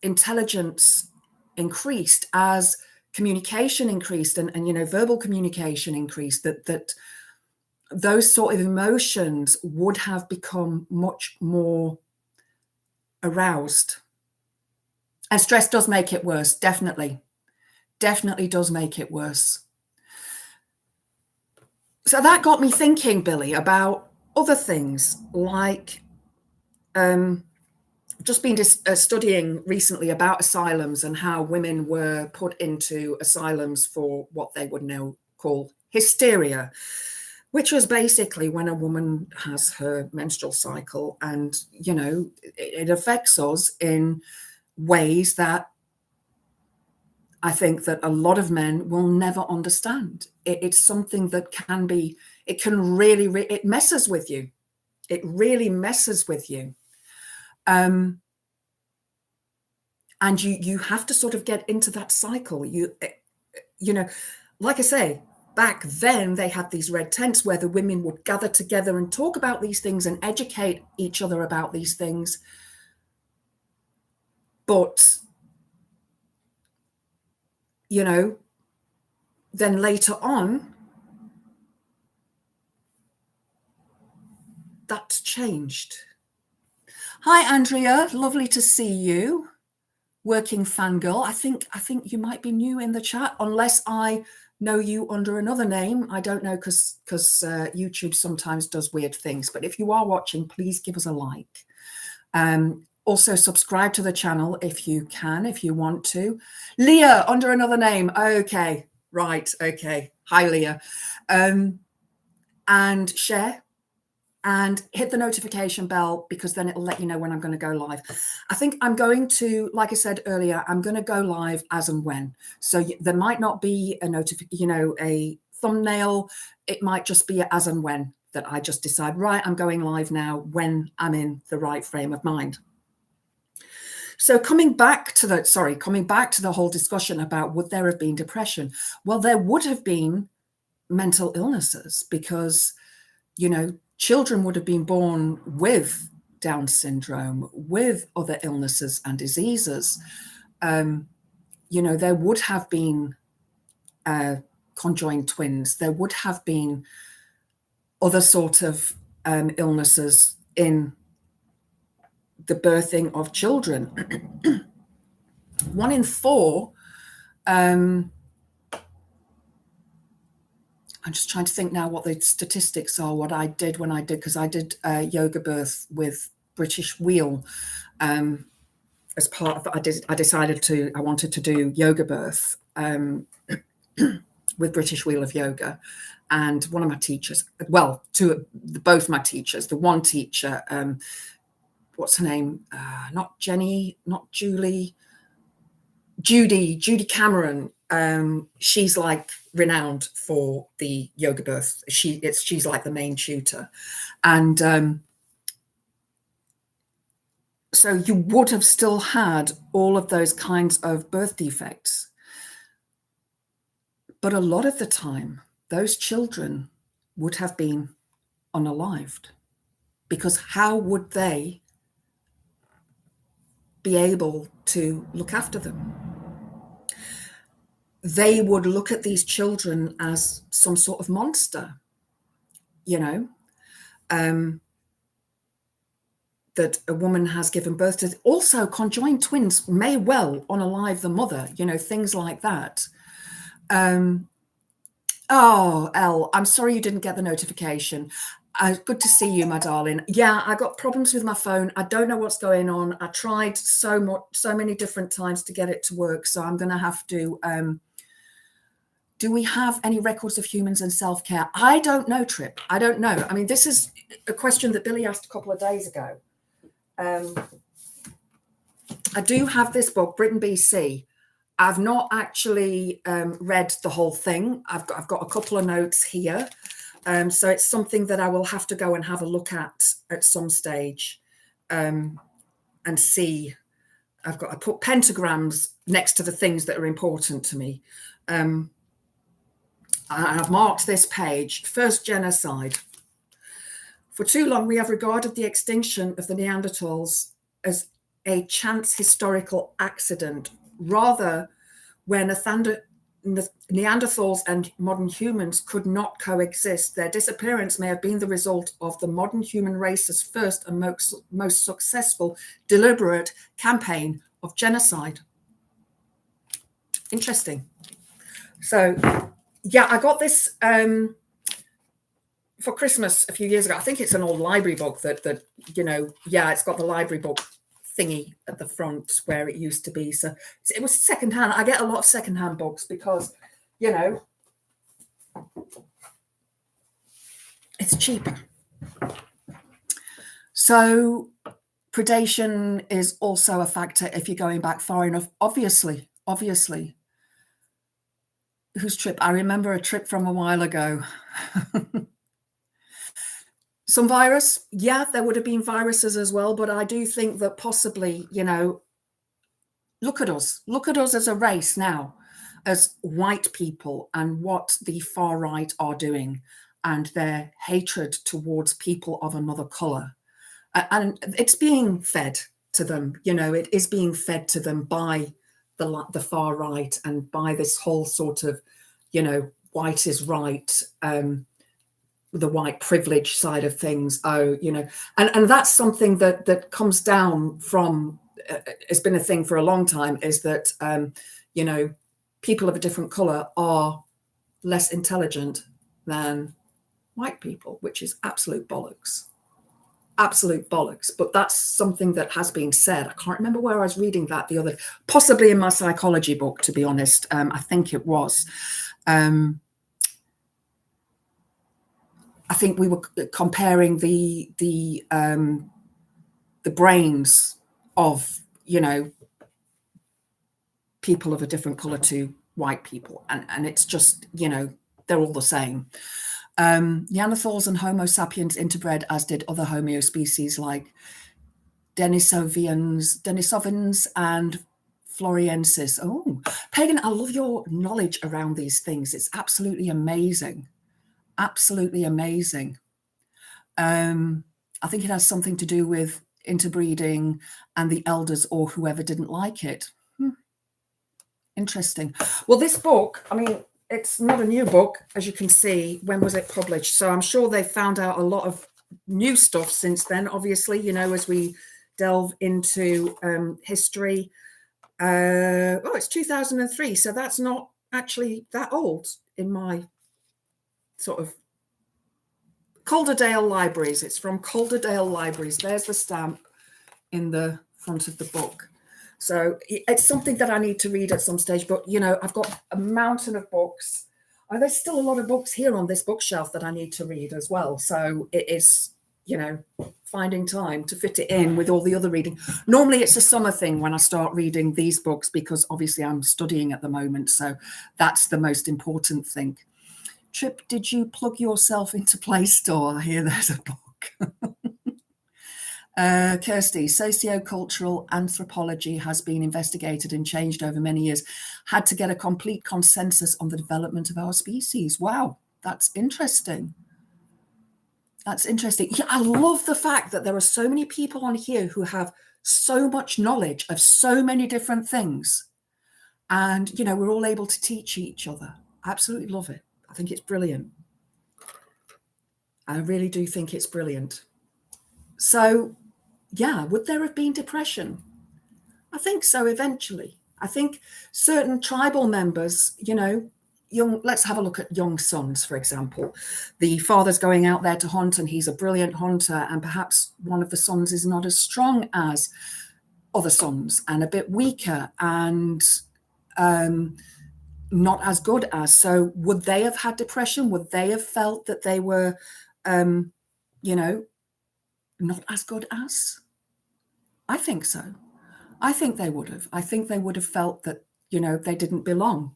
intelligence increased, as communication increased, and verbal communication increased, that those sort of emotions would have become much more aroused. And stress does make it worse, definitely does make it worse. So that got me thinking, Billy, about other things, like just been studying recently about asylums and how women were put into asylums for what they would now call hysteria, which was basically when a woman has her menstrual cycle and, it affects us in ways that I think that a lot of men will never understand. It's something that it messes with you. It really messes with you. And you have to sort of get into that cycle. Like I say, back then they had these red tents where the women would gather together and talk about these things and educate each other about these things. But, then later on, that's changed. Hi, Andrea. Lovely to see you. Working fangirl. I think you might be new in the chat, unless I know you under another name. I don't know, because YouTube sometimes does weird things. But if you are watching, please give us a like. Also subscribe to the channel if you can, if you want to. Leah, under another name. Okay, right. Okay. Hi, Leah. And share. And hit the notification bell, because then it'll let you know when I'm going to go live. I think I'm going to, like I said earlier, I'm going to go live as and when. So there might not be a thumbnail. It might just be as and when that I just decide, right, I'm going live now when I'm in the right frame of mind. So coming back to the whole discussion about would there have been depression? Well, there would have been mental illnesses, because, children would have been born with Down syndrome, with other illnesses and diseases. There would have been conjoined twins. There would have been other sort of illnesses in the birthing of children. 1 in 4. I'm just trying to think now what the statistics are, what I did when I did, because I did yoga birth with British Wheel. As part of, I decided I wanted to do yoga birth with British Wheel of Yoga. And one of my teachers, well, both my teachers, the one teacher what's her name? Not Jenny, not Julie. Judy Cameron. She's like renowned for the yoga birth. She's like the main tutor, and so you would have still had all of those kinds of birth defects, but a lot of the time those children would have been unalived, because how would they be able to look after them? They would look at these children as some sort of monster, you know, that a woman has given birth to. Also, conjoined twins may well unalive the mother, you know, things like that. Oh, Elle, I'm sorry you didn't get the notification. Good to see you, my darling. Yeah, I got problems with my phone. I don't know what's going on. I tried so many different times to get it to work, so I'm going to have to... do we have any records of humans and self-care? I don't know, Trip. I don't know. I mean, this is a question that Billy asked a couple of days ago. I do have this book, Britain BC. I've not actually read the whole thing. I've got a couple of notes here. So it's something that I will have to go and have a look at some stage and see. I put pentagrams next to the things that are important to me. I've marked this page, first genocide. For too long, we have regarded the extinction of the Neanderthals as a chance historical accident. Rather, where Neanderthals and modern humans could not coexist, their disappearance may have been the result of the modern human race's first and most successful deliberate campaign of genocide. Interesting. So, yeah, I got this for Christmas a few years ago. I think it's an old library book that you know, yeah, it's got the library book thingy at the front where it used to be. So it was secondhand. I get a lot of secondhand books because, you know, it's cheaper. So predation is also a factor if you're going back far enough. Obviously. Whose trip? I remember a trip from a while ago. Some virus, yeah, there would have been viruses as well, but I do think that possibly, you know, look at us as a race now, as white people, and what the far right are doing and their hatred towards people of another color. And it's being fed to them, you know, it is being fed to them by the far right and by this whole sort of, you know, white is right, the white privilege side of things. Oh, you know, and that's something that comes down from, it's been a thing for a long time, is that, you know, people of a different color are less intelligent than white people, which is absolute bollocks. Absolute bollocks. But that's something that has been said. I can't remember where I was reading that the other, possibly in my psychology book, to be honest. I think it was. I think we were comparing the brains of, you know, people of a different color to white people, and it's just, you know, they're all the same. Neanderthals and Homo sapiens interbred, as did other Homo species like Denisovans and Floriensis. Oh, Pagan, I love your knowledge around these things. It's absolutely amazing. Absolutely amazing. I think it has something to do with interbreeding and the elders or whoever didn't like it. Interesting. Well, this book, I mean, it's not a new book, as you can see. When was it published? So I'm sure they found out a lot of new stuff since then, obviously, you know, as we delve into history. Oh, it's 2003. So that's not actually that old in my sort of Calderdale Libraries. It's from Calderdale Libraries. There's the stamp in the front of the book. So it's something that I need to read at some stage, but, you know, I've got a mountain of books. Oh, there's still a lot of books here on this bookshelf that I need to read as well. So it is finding time to fit it in with all the other reading. Normally it's a summer thing when I start reading these books, because obviously I'm studying at the moment. So that's the most important thing. Trip, did you plug yourself into Play Store? I hear there's a book. Kirsty, sociocultural anthropology has been investigated and changed over many years. Had to get a complete consensus on the development of our species. Wow, that's interesting. That's interesting. Yeah, I love the fact that there are so many people on here who have so much knowledge of so many different things. And, we're all able to teach each other. I absolutely love it. I think it's brilliant. I really do think it's brilliant. So, yeah, would there have been depression? I think so, eventually. I think certain tribal members, let's have a look at young sons, for example. The father's going out there to hunt, and he's a brilliant hunter, and perhaps one of the sons is not as strong as other sons and a bit weaker and not as good as. So would they have had depression? Would they have felt that they were, not as good as? I think so. I think they would have. I think they would have felt that, they didn't belong.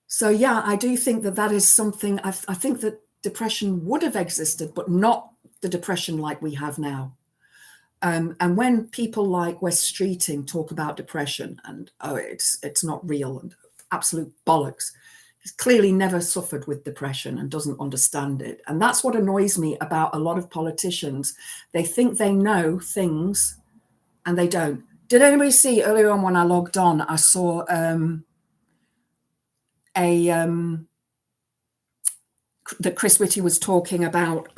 So, yeah, I do think that is something. I think that depression would have existed, but not the depression like we have now. And when people like Wes Streeting talk about depression and, it's not real and absolute bollocks, he's clearly never suffered with depression and doesn't understand it. And that's what annoys me about a lot of politicians. They think they know things and they don't. Did anybody see earlier on when I logged on, I saw that Chris Whitty was talking about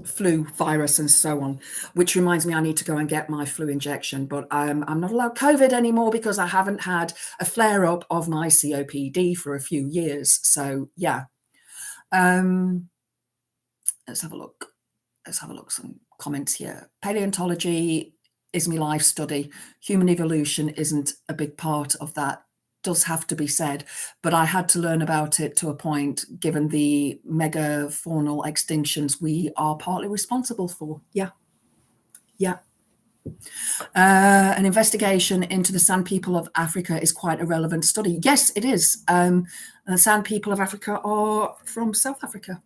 flu virus and so on, which reminds me I need to go and get my flu injection, but I'm not allowed COVID anymore because I haven't had a flare-up of my COPD for a few years. So, yeah. Let's have a look. Some comments here. Paleontology is my life study. Human evolution isn't a big part of that. Does have to be said, but I had to learn about it to a point, given the megafaunal extinctions we are partly responsible for. Yeah. An investigation into the Sand People of Africa is quite a relevant study. Yes, it is. The Sand People of Africa are from South Africa,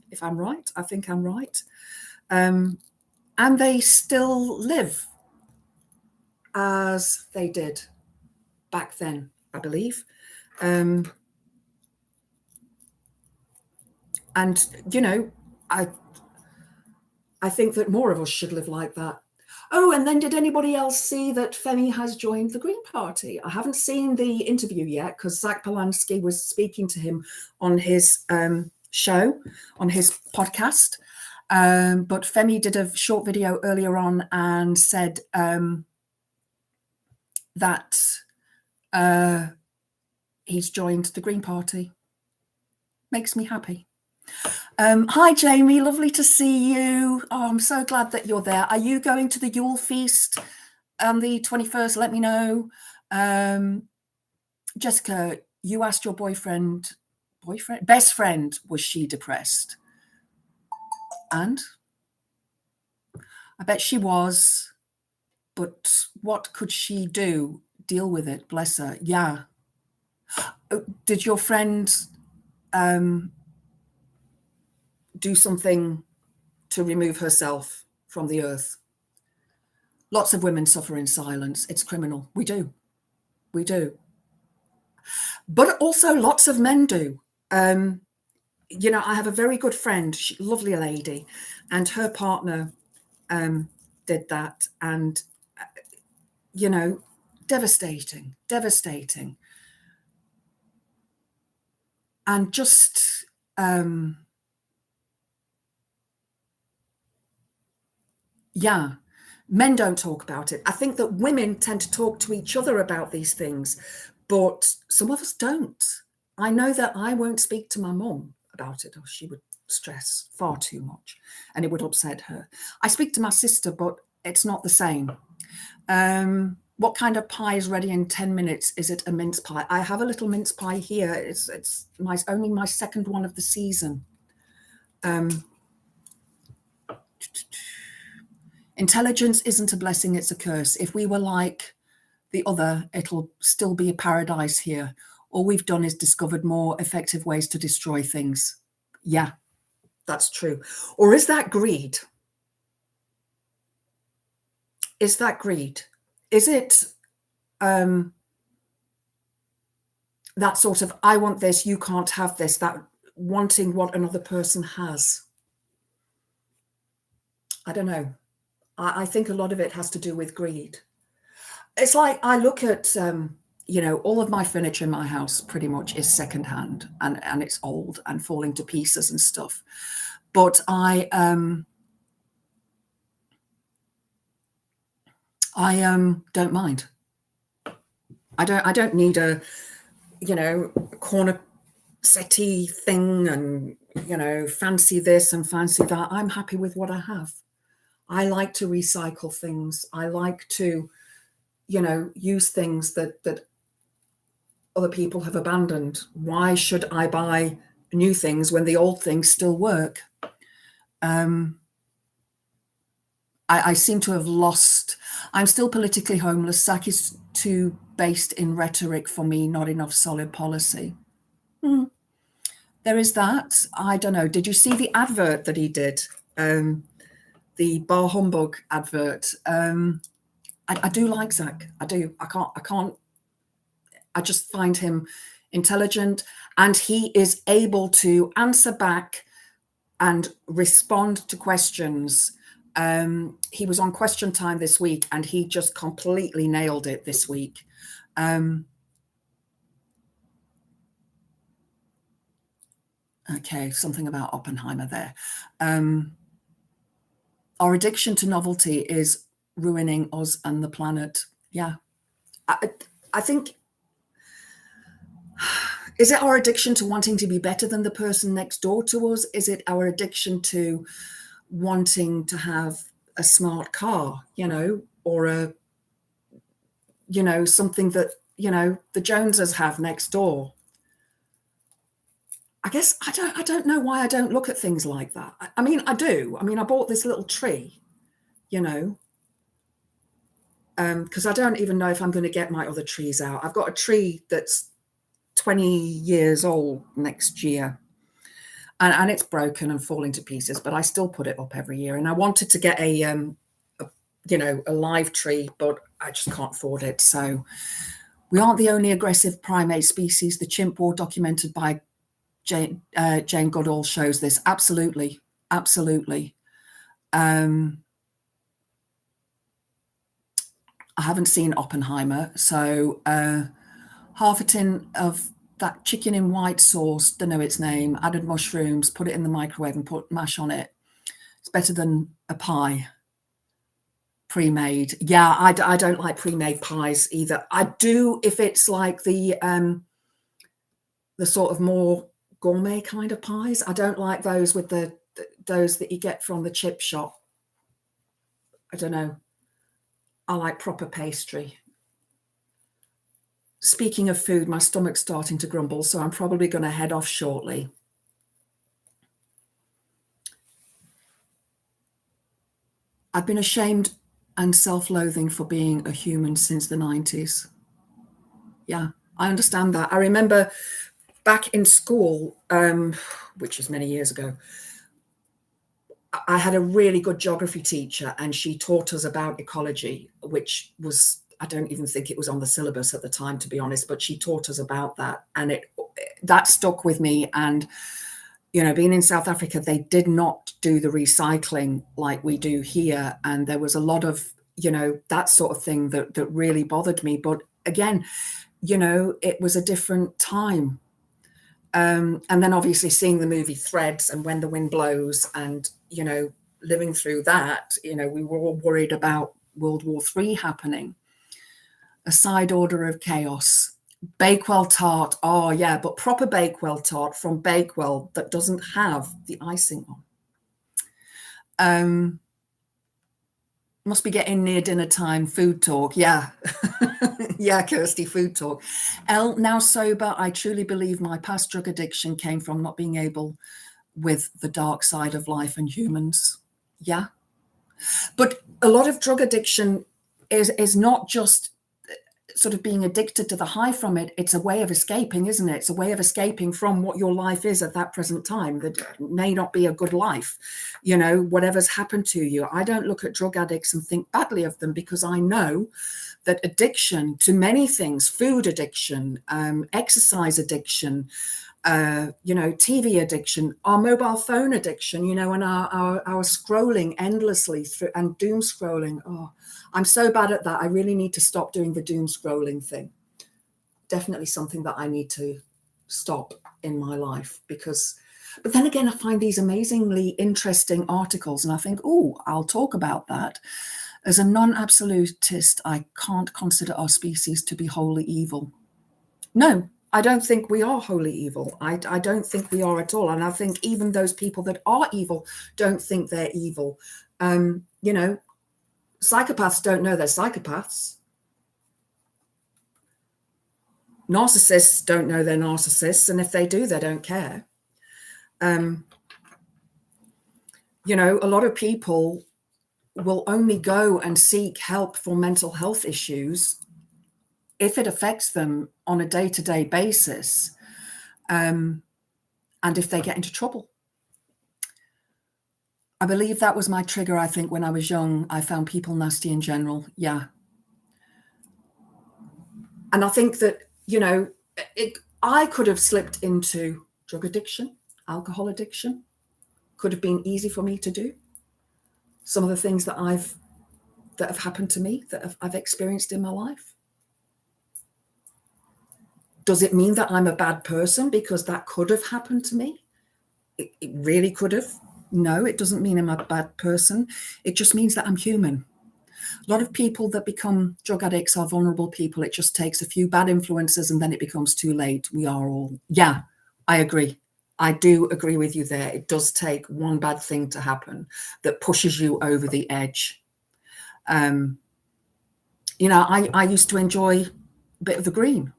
if I'm right. I think I'm right. And they still live as they did back then, I believe. And, I think that more of us should live like that. Oh, and then did anybody else see that Femi has joined the Green Party? I haven't seen the interview yet because Zach Polanski was speaking to him on his show, on his podcast. But Femi did a short video earlier on and said that he's joined the Green Party. Makes me happy. Hi, Jamie. Lovely to see you. Oh, I'm so glad that you're there. Are you going to the Yule Feast on the 21st? Let me know. Jessica, you asked your best friend, was she depressed? And I bet she was. But what could she do? Deal with it. Bless her. Yeah. Did your friend do something to remove herself from the earth? Lots of women suffer in silence. It's criminal. We do. But also lots of men do. I have a very good friend, lovely lady, and her partner did that. And, devastating. And just... yeah, men don't talk about it. I think that women tend to talk to each other about these things, but some of us don't. I know that I won't speak to my mum about it, or she would stress far too much and it would upset her. I speak to my sister, but it's not the same. What kind of pie is ready in 10 minutes? Is it a mince pie? I have a little mince pie here. It's only my second one of the season. Intelligence isn't a blessing, it's a curse. If we were like the other, it'll still be a paradise here. All we've done is discovered more effective ways to destroy things. Yeah, that's true. Or is that greed? Is that greed? Is it that sort of, I want this, you can't have this, that wanting what another person has? I don't know. I think a lot of it has to do with greed. It's like I look at, all of my furniture in my house pretty much is secondhand, and it's old and falling to pieces and stuff. But I don't mind. I don't need a corner settee thing and fancy this and fancy that. I'm happy with what I have. I like to recycle things. I like to use things that other people have abandoned. Why should I buy new things when the old things still work? I seem to have lost. I'm still politically homeless. SAC is too based in rhetoric for me, not enough solid policy. There is that. I don't know. Did you see the advert that he did? The Bar Humbug advert. I do like Zach. I do. I can't. I just find him intelligent, and he is able to answer back and respond to questions. He was on Question Time this week, and he just completely nailed it this week. Okay, something about Oppenheimer there. Our addiction to novelty is ruining us and the planet. Yeah. I think, is it our addiction to wanting to be better than the person next door to us? Is it our addiction to wanting to have a smart car, or something that, the Joneses have next door? I guess I don't know why I don't look at things like that. I mean, I do. I mean, I bought this little tree, because I don't even know if I'm going to get my other trees out. I've got a tree that's 20 years old next year, and it's broken and falling to pieces, but I still put it up every year. And I wanted to get a live tree, but I just can't afford it. So we aren't the only aggressive primate species. The chimp war documented by Jane Goodall shows this. Absolutely. I haven't seen Oppenheimer, so half a tin of that chicken in white sauce, don't know its name, added mushrooms, put it in the microwave and put mash on it. It's better than a pie pre-made. Yeah, I don't like pre-made pies either. I do if it's like the sort of more gourmet kind of pies. I don't like those with those that you get from the chip shop. I don't know. I like proper pastry. Speaking of food, my stomach's starting to grumble, so I'm probably going to head off shortly. I've been ashamed and self-loathing for being a human since the 90s. Yeah, I understand that. I remember back in school, which was many years ago, I had a really good geography teacher, and she taught us about ecology, which was, I don't even think it was on the syllabus at the time, to be honest, but she taught us about that, and that stuck with me. And being in South Africa, they did not do the recycling like we do here, and there was a lot of that sort of thing that really bothered me. But again, it was a different time. And then obviously seeing the movie Threads and When the Wind Blows, and living through that, we were all worried about World War III happening. A side order of chaos. Bakewell tart. Oh yeah, but proper Bakewell tart from Bakewell that doesn't have the icing on. Must be getting near dinner time. Food talk. Yeah. Yeah, Kirsty, food talk. Now sober, I truly believe my past drug addiction came from not being able with the dark side of life and humans. Yeah. But a lot of drug addiction is not just sort of being addicted to the high from it. It's a way of escaping, isn't it? It's a way of escaping from what your life is at that present time that may not be a good life, you know, whatever's happened to you. I don't look at drug addicts and think badly of them, because I know that addiction to many things, food addiction, exercise addiction, you know, TV addiction, our mobile phone addiction, you know, and our scrolling endlessly through, and doom scrolling. Oh, I'm so bad at that. I really need to stop doing the doom scrolling thing. Definitely something that I need to stop in my life, because, but then again, I find these amazingly interesting articles and I think, oh, I'll talk about that. As a non-absolutist, I can't consider our species to be wholly evil. No, I don't think we are wholly evil. I don't think we are at all. And I think even those people that are evil don't think they're evil. You know, psychopaths don't know they're psychopaths. Narcissists don't know they're narcissists. And if they do, they don't care. You know, a lot of people will only go and seek help for mental health issues if it affects them on a day-to-day basis, and if they get into trouble. I believe that was my trigger. I think when I was young, I found people nasty in general. Yeah. And I think that, you know, I could have slipped into drug addiction, alcohol addiction. Could have been easy for me to do. Some of the things that have happened to me, that I've experienced in my life. Does it mean that I'm a bad person because that could have happened to me? It really could have. No, it doesn't mean I'm a bad person. It just means that I'm human. A lot of people that become drug addicts are vulnerable people. It just takes a few bad influences and then it becomes too late. We are all, yeah, I agree. I do agree with you there. It does take one bad thing to happen that pushes you over the edge. You know, I used to enjoy a bit of the green.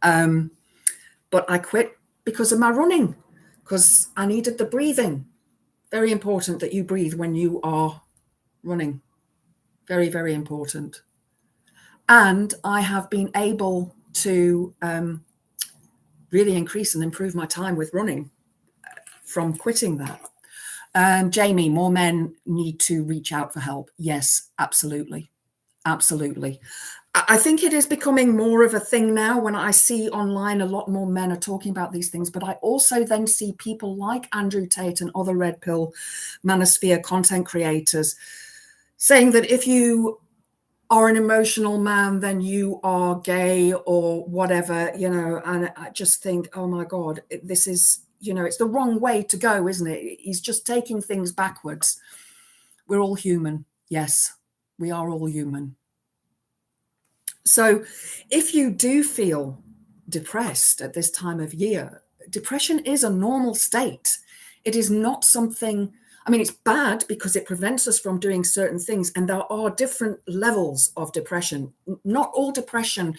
But I quit because of my running, because I needed the breathing. Very important that you breathe when you are running. Very, very important. And I have been able to really increase and improve my time with running from quitting that. Jamie, more men need to reach out for help. Yes, absolutely. Absolutely. I think it is becoming more of a thing now when I see online a lot more men are talking about these things, but I also then see people like Andrew Tate and other red pill manosphere content creators saying that if you are an emotional man, then you are gay or whatever, you know, and I just think, oh my God, this is, you know, it's the wrong way to go, isn't it? He's just taking things backwards. We're all human. Yes, we are all human. So if you do feel depressed at this time of year, depression is a normal state. It is not something, I mean, it's bad because it prevents us from doing certain things. And there are different levels of depression. Not all depression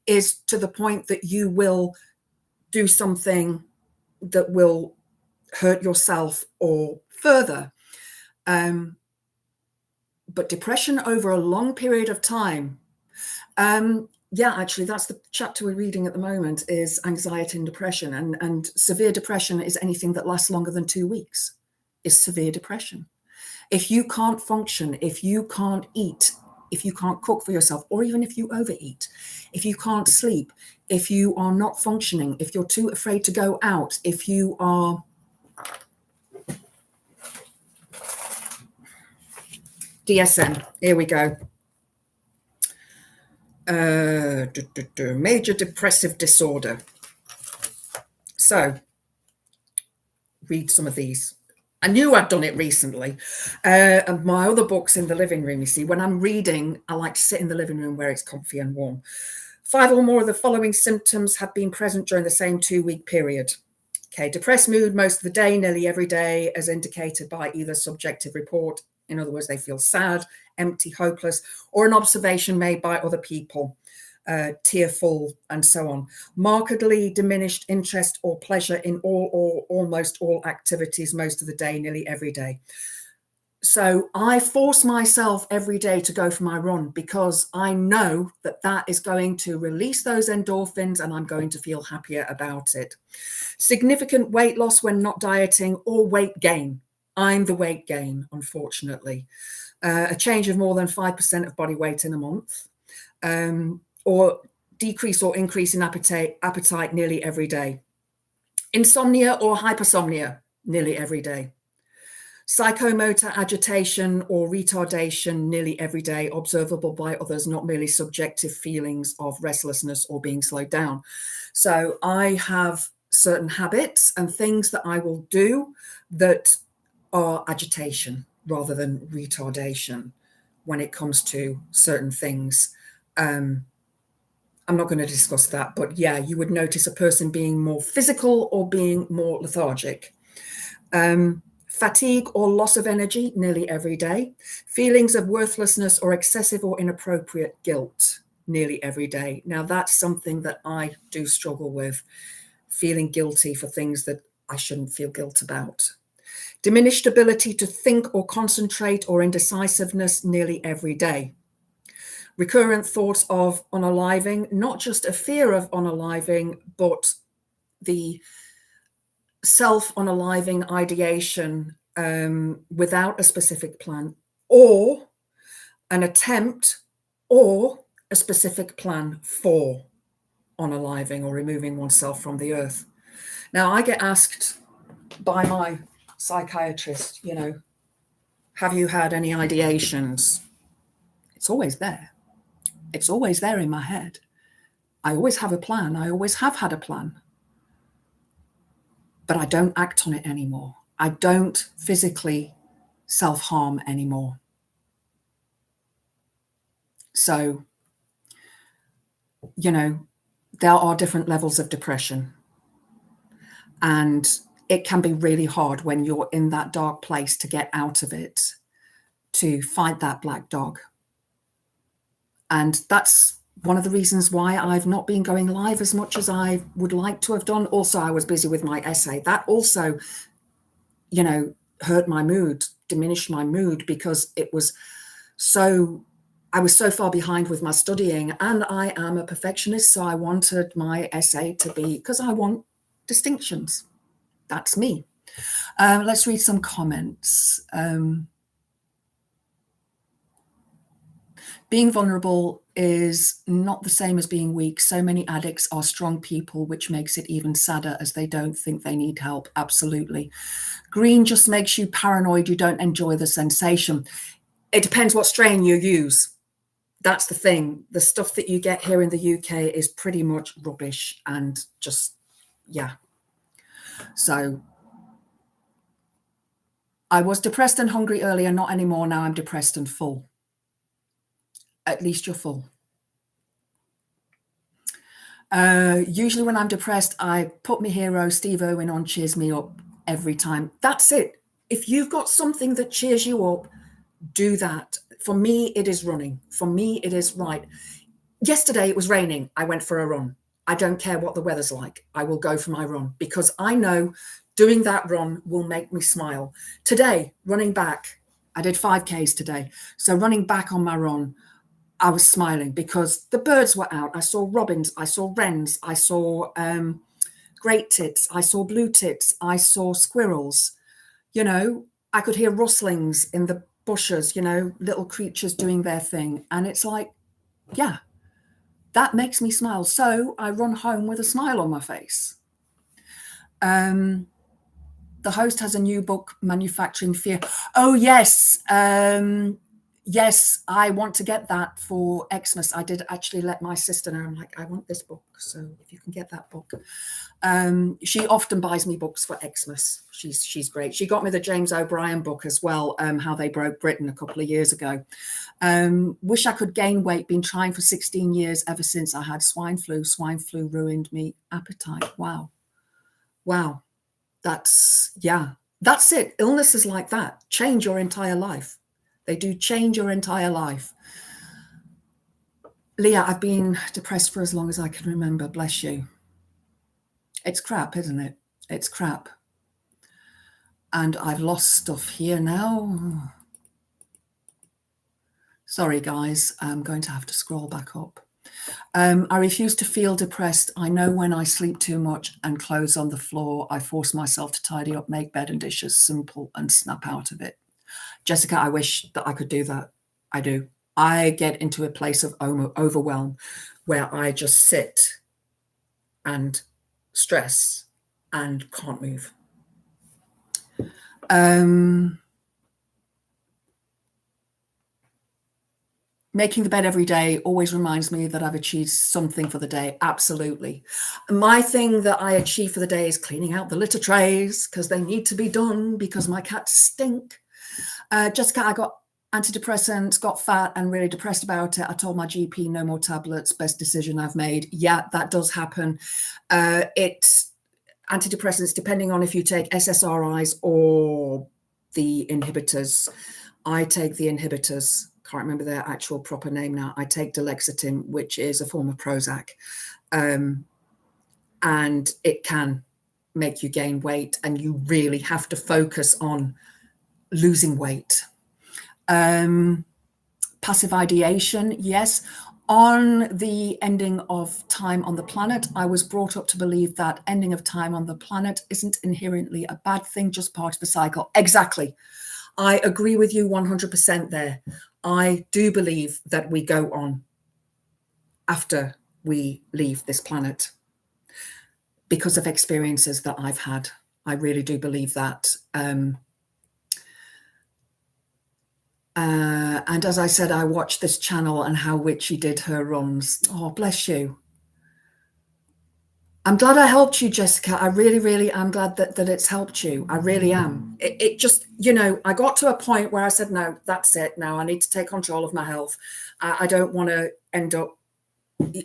is to the point that you will do something that will hurt yourself or further. But depression over a long period of time, yeah, actually, that's the chapter we're reading at the moment, is anxiety and depression. And severe depression is anything that lasts longer than 2 weeks, is severe depression. If you can't function, if you can't eat, if you can't cook for yourself, or even if you overeat, if you can't sleep, if you are not functioning, if you're too afraid to go out, if you are... DSM, here we go. Major depressive disorder. So, read some of these. I knew I'd done it recently. And my other books in the living room, you see, when I'm reading, I like to sit in the living room where it's comfy and warm. 5 or more of the following symptoms have been present during the same 2-week period. Okay, depressed mood most of the day, nearly every day, as indicated by either subjective report, in other words, they feel sad, empty, hopeless, or an observation made by other people, tearful, and so on. Markedly diminished interest or pleasure in all or almost all activities most of the day, nearly every day. So I force myself every day to go for my run because I know that that is going to release those endorphins and I'm going to feel happier about it. Significant weight loss when not dieting or weight gain. I'm the weight gain, unfortunately. A change of more than 5% of body weight in a month, or decrease or increase in appetite nearly every day. Insomnia or hypersomnia nearly every day. Psychomotor agitation or retardation nearly every day, observable by others, not merely subjective feelings of restlessness or being slowed down. So I have certain habits and things that I will do that are agitation rather than retardation when it comes to certain things. I'm not going to discuss that, but yeah, you would notice a person being more physical or being more lethargic. Fatigue or loss of energy nearly every day. Feelings of worthlessness or excessive or inappropriate guilt nearly every day. Now, that's something that I do struggle with, feeling guilty for things that I shouldn't feel guilt about. Diminished ability to think or concentrate or indecisiveness nearly every day. Recurrent thoughts of unaliving, not just a fear of unaliving, but the self-unaliving ideation without a specific plan, or an attempt or a specific plan for unaliving or removing oneself from the earth. Now, I get asked by my psychiatrist, have you had any ideations? It's always there. It's always there in my head. I always have a plan. I always have had a plan. But I don't act on it anymore. I don't physically self-harm anymore. So, there are different levels of depression. And it can be really hard when you're in that dark place to get out of it, to fight that black dog. And that's one of the reasons why I've not been going live as much as I would like to have done. Also, I was busy with my essay. That also, hurt my mood, diminished my mood, because I was so far behind with my studying, and I am a perfectionist. So I wanted my essay to be, because I want distinctions. That's me. Let's read some comments. Being vulnerable is not the same as being weak. So many addicts are strong people, which makes it even sadder as they don't think they need help. Absolutely. Green just makes you paranoid. You don't enjoy the sensation. It depends what strain you use. That's the thing. The stuff that you get here in the UK is pretty much rubbish and just, yeah. So I was depressed and hungry earlier, not anymore. Now I'm depressed and full. At least you're full. Usually when I'm depressed, I put my hero, Steve Irwin, on, cheers me up every time. That's it. If you've got something that cheers you up, do that. For me, it is running. For me, it is right. Yesterday, it was raining. I went for a run. I don't care what the weather's like. I will go for my run because I know doing that run will make me smile. Today, running back, I did 5Ks today. So running back on my run, I was smiling because the birds were out. I saw robins, I saw wrens, I saw great tits, I saw blue tits, I saw squirrels. I could hear rustlings in the bushes, little creatures doing their thing. And it's like, yeah, that makes me smile. So I run home with a smile on my face. The host has a new book, Manufacturing Fear. Oh, yes. Yes, I want to get that for Xmas. I did actually let my sister know. I'm like, I want this book. So if you can get that book. She often buys me books for Xmas. She's great. She got me the James O'Brien book as well, How They Broke Britain, a couple of years ago. Wish I could gain weight. Been trying for 16 years ever since I had swine flu. Swine flu ruined me appetite. Wow. That's it. Illnesses like that change your entire life. They do change your entire life. Leah, I've been depressed for as long as I can remember. Bless you. It's crap, isn't it? It's crap. And I've lost stuff here now. Sorry, guys, I'm going to have to scroll back up. I refuse to feel depressed. I know when I sleep too much and clothes on the floor, I force myself to tidy up, make bed and dishes simple and snap out of it. Jessica, I wish that I could do that. I do. I get into a place of overwhelm where I just sit and stress and can't move. Making the bed every day always reminds me that I've achieved something for the day. Absolutely. My thing that I achieve for the day is cleaning out the litter trays because they need to be done because my cats stink. Jessica, I got antidepressants, got fat and really depressed about it. I told my GP no more tablets, best decision I've made. Yeah, that does happen. It's antidepressants, depending on if you take SSRIs or the inhibitors. I take the inhibitors. Can't remember their actual proper name now. I take Duloxetine, which is a form of Prozac. And it can make you gain weight, and you really have to focus on losing weight. Passive ideation, yes. On the ending of time on the planet, I was brought up to believe that ending of time on the planet isn't inherently a bad thing, just part of the cycle. Exactly. I agree with you 100% there. I do believe that we go on after we leave this planet because of experiences that I've had. I really do believe that. And as I said, I watched this channel and how witchy did her runs. Oh, bless you. I'm glad I helped you, Jessica. I really, really am glad that it's helped you. I really am. It just, I got to a point where I said, no, that's it. Now I need to take control of my health. I don't want to end up,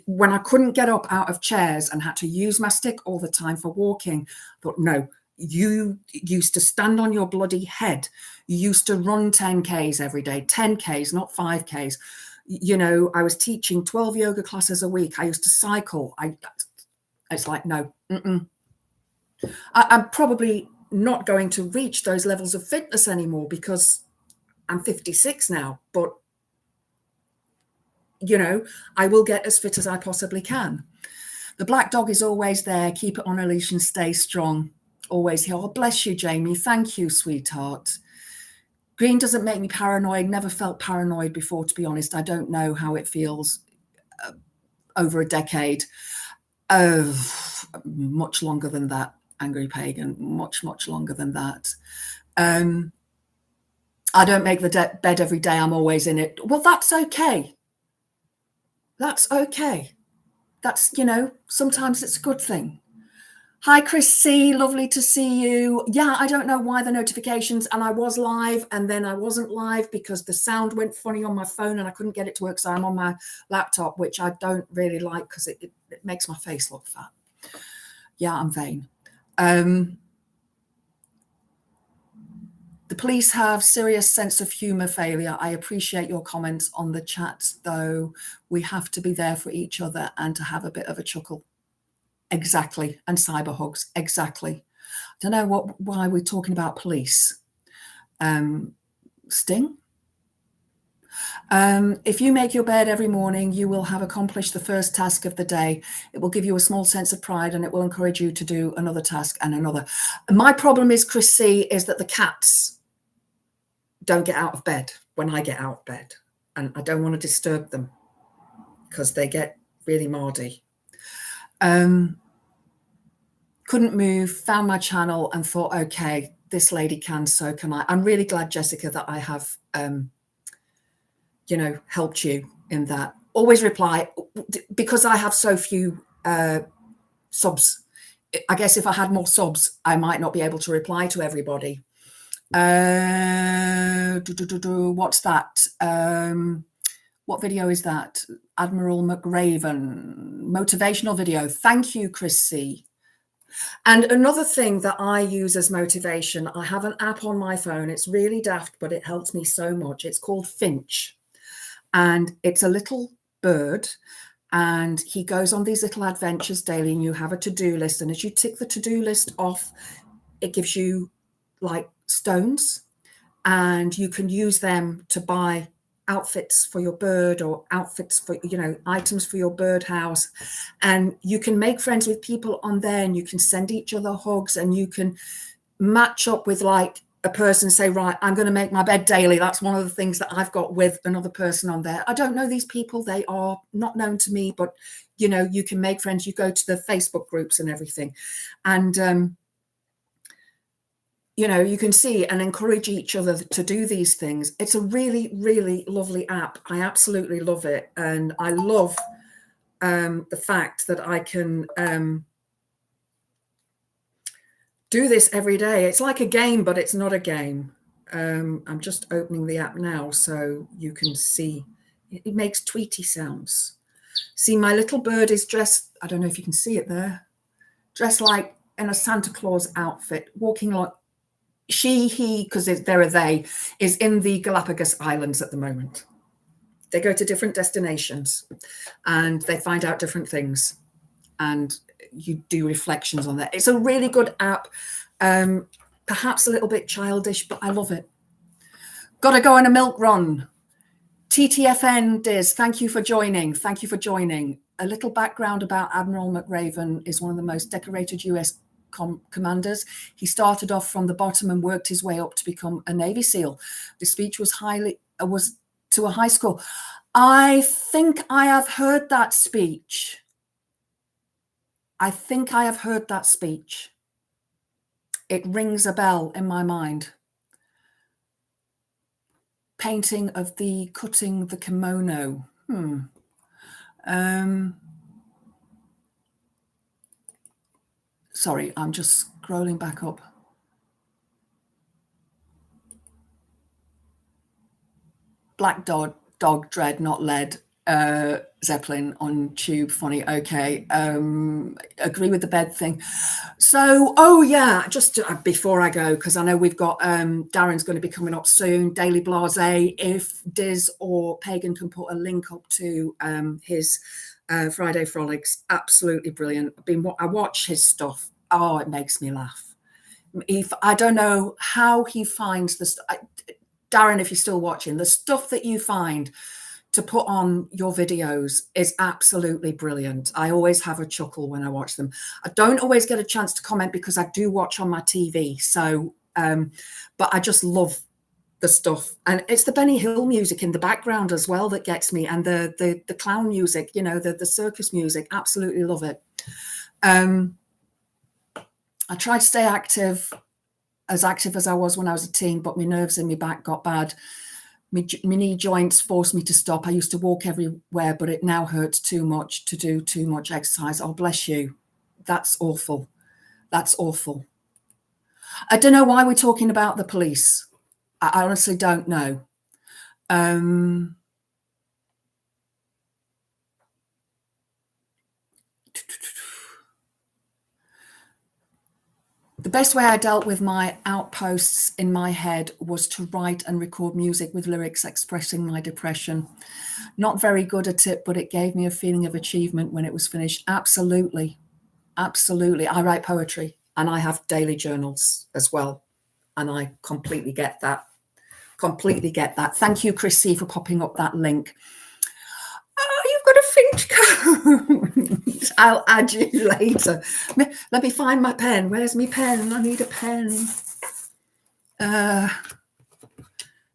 when I couldn't get up out of chairs and had to use my stick all the time for walking, I thought, no, you used to stand on your bloody head. You used to run 10Ks every day, 10Ks, not 5Ks. I was teaching 12 yoga classes a week. I used to cycle. It's like, no, I'm probably not going to reach those levels of fitness anymore because I'm 56 now. But, I will get as fit as I possibly can. The black dog is always there. Keep it on a leash and stay strong. Always here. Oh, bless you, Jamie. Thank you, sweetheart. Green doesn't make me paranoid. Never felt paranoid before, to be honest. I don't know how it feels over a decade. Oh, much longer than that, Angry Pagan. Much, much longer than that. I don't make the bed every day. I'm always in it. Well, that's okay. That's okay. That's, sometimes it's a good thing. Hi, Chris C. Lovely to see you. Yeah, I don't know why the notifications, and I was live and then I wasn't live because the sound went funny on my phone and I couldn't get it to work. So I'm on my laptop, which I don't really like because it makes my face look fat. Yeah, I'm vain. The police have serious sense of humor failure. I appreciate your comments on the chat, though. We have to be there for each other and to have a bit of a chuckle. Exactly. And cyber hugs. Exactly. I don't know why we're talking about police. Sting? If you make your bed every morning, you will have accomplished the first task of the day. It will give you a small sense of pride and it will encourage you to do another task and another. My problem is, Chris C, is that the cats don't get out of bed when I get out of bed. And I don't want to disturb them because they get really mardy. Couldn't move, found my channel and thought, okay, this lady can, so can I. I'm really glad, Jessica, that I have, helped you in that. Always reply, because I have so few subs. I guess if I had more subs, I might not be able to reply to everybody. What's that? What video is that? Admiral McRaven, motivational video. Thank you, Chris C. And another thing that I use as motivation, I have an app on my phone. It's really daft, but it helps me so much. It's called Finch. And it's a little bird. And he goes on these little adventures daily, and you have a to-do list. And as you tick the to-do list off, it gives you like stones. And you can use them to buy outfits for your bird, or outfits for, you know, items for your birdhouse. And you can make friends with people on there, and you can send each other hugs, and you can match up with like a person, say, right, I'm going to make my bed daily. That's one of the things that I've got with another person on there. I don't know these people. They are not known to me, but, you know, you can make friends. You go to the Facebook groups and everything. And, you know, you can see and encourage each other to do these things. It's a really, really lovely app. I absolutely love it. And I love the fact that I can do this every day. It's like a game, but it's not a game. I'm just opening the app now so you can see. It makes tweety sounds. See, my little bird is dressed, I don't know if you can see it there, dressed like in a Santa Claus outfit, walking like he, because they're a they, is in the Galapagos Islands at the moment. They go to different destinations and they find out different things. And you do reflections on that. It's a really good app, perhaps a little bit childish, but I love it. Got to go on a milk run. TTFN Diz, thank you for joining. Thank you for joining. A little background about Admiral McRaven is one of the most decorated US commanders. He started off from the bottom and worked his way up to become a Navy SEAL. The speech was to a high school. I think I have heard that speech. I think I have heard that speech. It rings a bell in my mind. Painting of the cutting the kimono. Sorry, I'm just scrolling back up. Black Dog Dread, not Lead. Zeppelin on Tube, funny. Okay. Agree with the bed thing. So, oh yeah, just before I go, because I know we've got Darren's going to be coming up soon. Daily Blase, if Diz or Pagan can put a link up to his Friday Frolics, absolutely brilliant. I watch his stuff. Oh, it makes me laugh. I don't know how he finds this. Darren, if you're still watching, the stuff that you find to put on your videos is absolutely brilliant. I always have a chuckle when I watch them. I don't always get a chance to comment because I do watch on my TV. So, but I just love the stuff. And it's the Benny Hill music in the background as well that gets me. And the clown music, you know, the circus music, absolutely love it. I try to stay active as I was when I was a teen, but my nerves in my back got bad. My knee joints forced me to stop. I used to walk everywhere, but it now hurts too much to do too much exercise. Oh, bless you. That's awful. That's awful. I don't know why we're talking about the police. I honestly don't know. The best way I dealt with my outposts in my head was to write and record music with lyrics expressing my depression. Not very good at it, but it gave me a feeling of achievement when it was finished. Absolutely. Absolutely. I write poetry and I have daily journals as well. And I completely get that. Completely get that. Thank you, Chris C, for popping up that link. Oh, you've got a finch coat. I'll add you later. Let me find my pen. Where's my pen? I need a pen.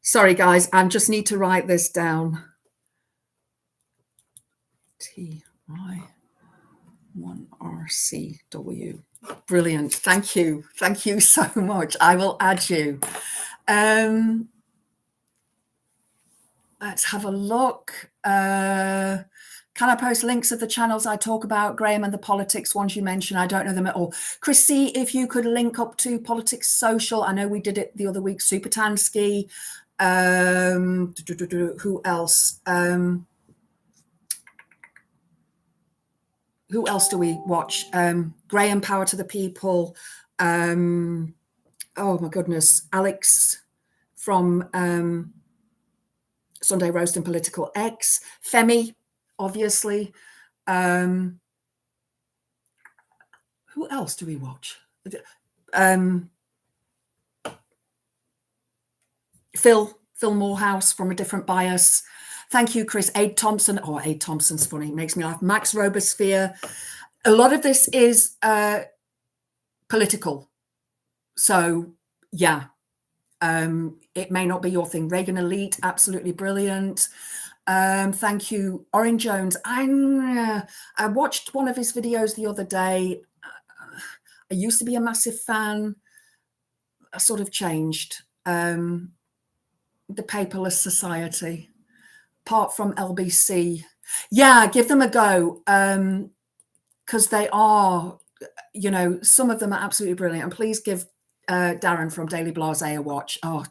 Sorry, guys. I just need to write this down. TY1RCW. Brilliant. Thank you. Thank you so much. I will add you. Let's have a look. Can I post links of the channels I talk about, Graham, and the politics ones you mentioned? I don't know them at all. Chris C, if you could link up to Politics Social. I know we did it the other week. Supertansky. Who else? Who else do we watch? Graham, Power to the People. Oh my goodness. Alex from Sunday Roast and Political X. Femi, obviously. Who else do we watch? Phil. Phil Morehouse from A Different Bias. Thank you, Chris. Aid Thompson. Oh, Aid Thompson's funny. Makes me laugh. Max Robespierre. A lot of this is political. So, yeah. It may not be your thing. Reagan Elite, absolutely brilliant. Thank you, Orin Jones. I watched one of his videos the other day. I used to be a massive fan. I sort of changed. The Paperless Society, apart from LBC. Yeah, give them a go, because they are, you know, some of them are absolutely brilliant. And please give Darren from Daily Blase a watch. Oh,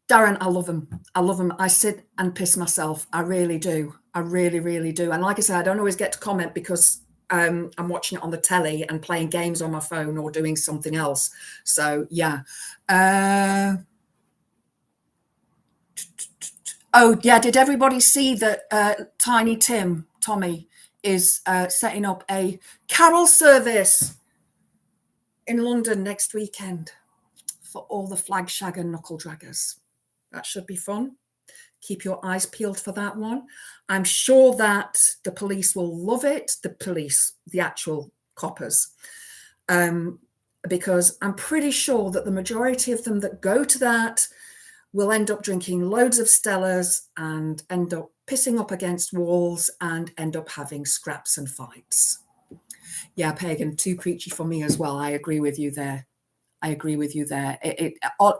Darren, I love him. I love him. I sit and piss myself. I really do. I really, really do. And like I said, I don't always get to comment because I'm watching it on the telly and playing games on my phone or doing something else. So, yeah. Oh, yeah. Did everybody see that Tiny Tommy, is setting up a carol service in London next weekend for all the flag shag and knuckle draggers? That should be fun. Keep your eyes peeled for that one. I'm sure that the police will love it. The actual coppers, because I'm pretty sure that the majority of them that go to that will end up drinking loads of Stellas and end up pissing up against walls and end up having scraps and fights. Yeah, Pagan, too preachy for me as well. I agree with you there.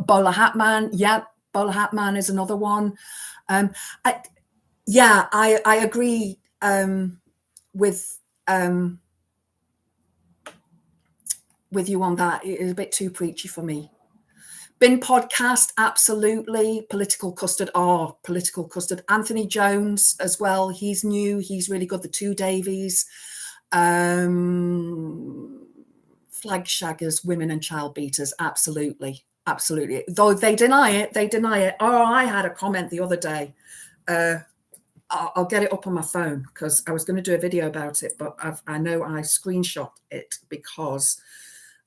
Bowler Hat Man, yeah, Bowler Hat Man is another one. I agree with you on that. It is a bit too preachy for me. Bin Podcast, absolutely. Political Custard. Anthony Jones as well. He's new. He's really good. The Two Davies. Flag shaggers, women and child beaters. Absolutely. Though they deny it. Oh, I had a comment the other day. I'll get it up on my phone because I was going to do a video about it, but I know I screenshot it because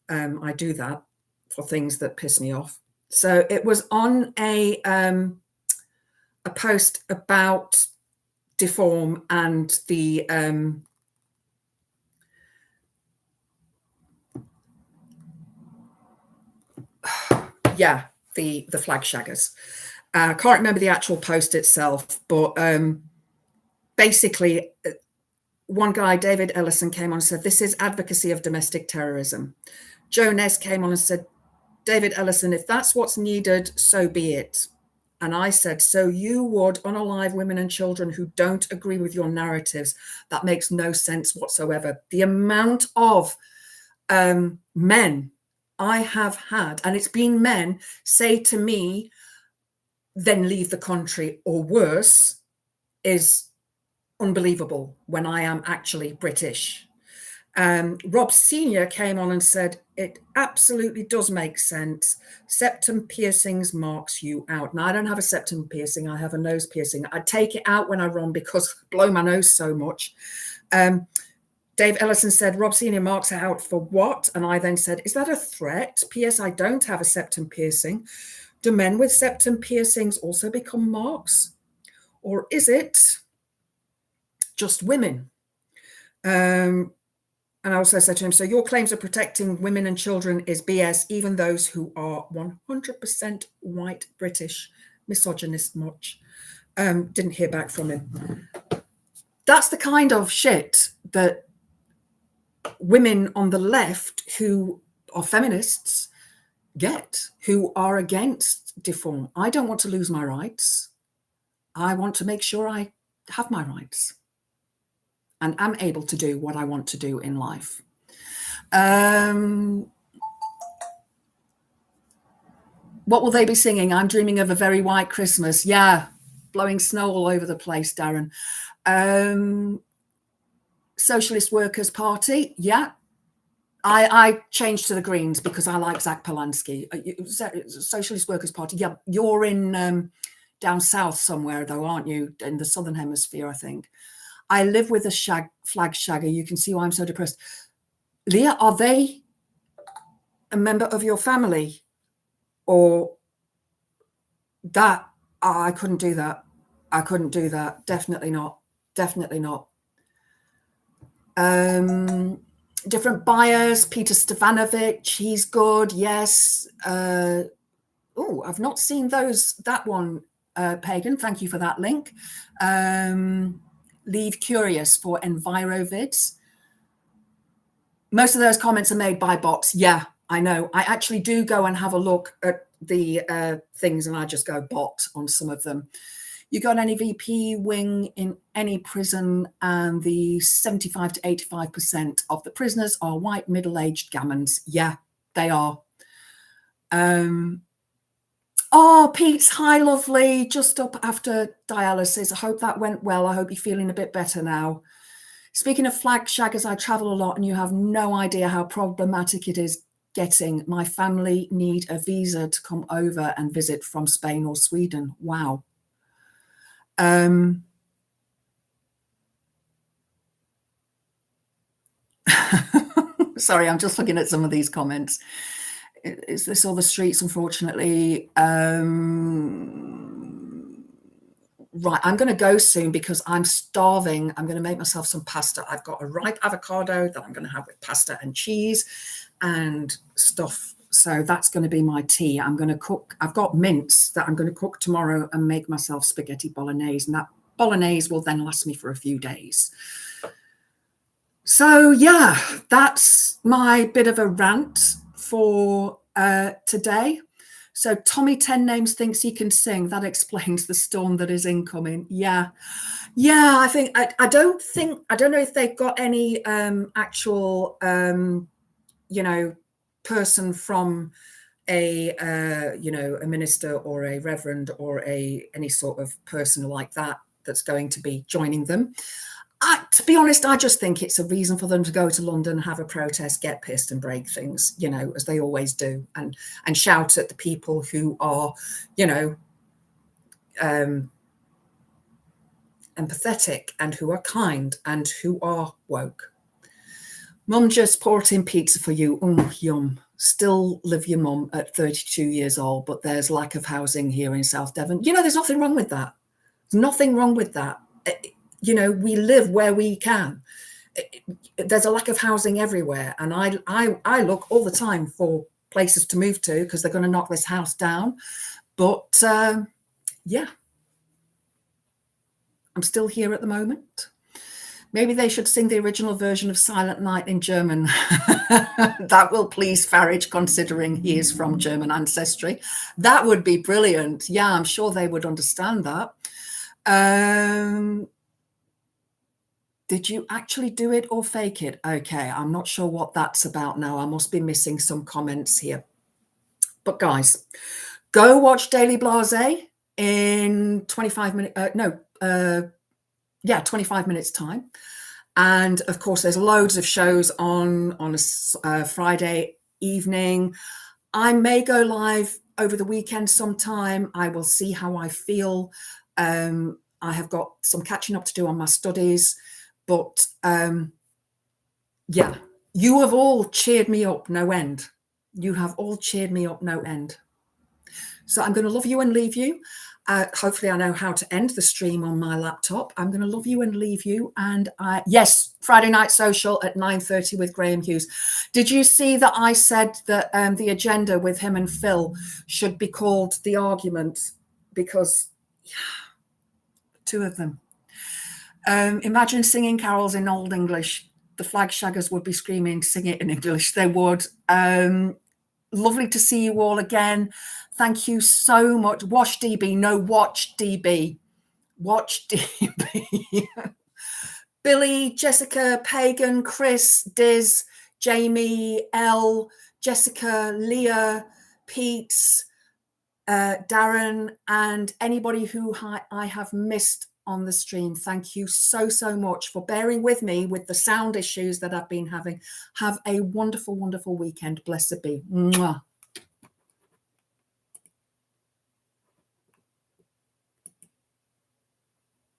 I do that for things that piss me off. So it was on a post about Deform and the the flag shaggers. I can't remember the actual post itself, but basically one guy, David Ellison, came on and said, this is advocacy of domestic terrorism. Joe Ness came on and said, David Ellison, if that's what's needed, so be it. And I said, so you would unalive women and children who don't agree with your narratives? That makes no sense whatsoever. The amount of men I have had, and it's been men, say to me, then leave the country or worse, is unbelievable when I am actually British. Rob Senior came on and said, it absolutely does make sense. Septum piercings marks you out. Now, I don't have a septum piercing. I have a nose piercing. I take it out when I run because I blow my nose so much. Dave Ellison said, Rob Senior marks out for what? And I then said, is that a threat? P.S. I don't have a septum piercing. Do men with septum piercings also become marks? Or is it just women? And I also said to him, so your claims of protecting women and children is BS, even those who are 100% white British, misogynist much. Didn't hear back from him. That's the kind of shit that women on the left who are feminists get, who are against Deform. I don't want to lose my rights. I want to make sure I have my rights and am able to do what I want to do in life. What will they be singing? I'm dreaming of a very white Christmas. Yeah, blowing snow all over the place, Darren. Socialist Workers' Party. Yeah. I changed to the Greens because I like Zach Polanski. Socialist Workers' Party. Yeah, you're in down south somewhere, though, aren't you? In the Southern Hemisphere, I think. I live with a flag shagger. You can see why I'm so depressed. Leah, are they a member of your family? Or That I couldn't do that. I couldn't do that. Definitely not. Definitely not. Different buyers. Peter Stefanovic, he's good. Yes. Oh, I've not seen that one, Pagan. Thank you for that link. Leave Curious for Envirovids. Most of those comments are made by bots. Yeah, I know. I actually do go and have a look at the things, and I just go bot on some of them. You got any VP wing in any prison, and the 75 to 85% of the prisoners are white middle-aged gammons. Yeah, they are. Oh, Pete's, hi, lovely. Just up after dialysis. I hope that went well. I hope you're feeling a bit better now. Speaking of flag shaggers, I travel a lot, and you have no idea how problematic it is getting. My family need a visa to come over and visit from Spain or Sweden. Wow. Sorry, I'm just looking at some of these comments. Is this all the streets? Unfortunately. Right, I'm going to go soon because I'm starving. I'm going to make myself some pasta. I've got a ripe avocado that I'm going to have with pasta and cheese and stuff. So that's going to be my tea. I'm going to cook. I've got mince that I'm going to cook tomorrow and make myself spaghetti bolognese. And that bolognese will then last me for a few days. So yeah, that's my bit of a rant for today. So Tommy 10 Names thinks he can sing. That explains the storm that is incoming. Yeah. I think I don't know if they've got any actual person from a a minister or a reverend or any sort of person like that that's going to be joining them. To be honest, I just think it's a reason for them to go to London, have a protest, get pissed and break things, as they always do, and shout at the people who are, empathetic and who are kind and who are woke. Mum just brought in pizza for you. Yum. Still live your mum at 32 years old, but there's lack of housing here in South Devon. There's nothing wrong with that. There's nothing wrong with that. We live where we can. There's a lack of housing everywhere. And I look all the time for places to move to because they're going to knock this house down. But yeah, I'm still here at the moment. Maybe they should sing the original version of Silent Night in German. That will please Farage, considering he is from German ancestry. That would be brilliant. Yeah, I'm sure they would understand that. Did you actually do it or fake it? Okay, I'm not sure what that's about now. I must be missing some comments here. But guys, go watch Daily Blase in 25 minutes. 25 minutes time. And of course, there's loads of shows on a Friday evening. I may go live over the weekend sometime. I will see how I feel. I have got some catching up to do on my studies. But yeah, you have all cheered me up no end. You have all cheered me up no end. So I'm going to love you and leave you. Hopefully I know how to end the stream on my laptop. I'm going to love you and leave you. And yes, Friday Night Social at 9:30 with Graham Hughes. Did you see that I said that the agenda with him and Phil should be called The Argument? Because two of them. Imagine singing carols in Old English. The flag shaggers would be screaming, sing it in English. They would. Lovely to see you all again. Thank you so much. Watch DB. No, watch DB. Watch DB. Billy, Jessica, Pagan, Chris, Diz, Jamie, Elle, Jessica, Leah, Pete, Darren, and anybody who I have missed on the stream. Thank you so much for bearing with me with the sound issues that I've been having. Have a wonderful weekend. Blessed be. Mwah.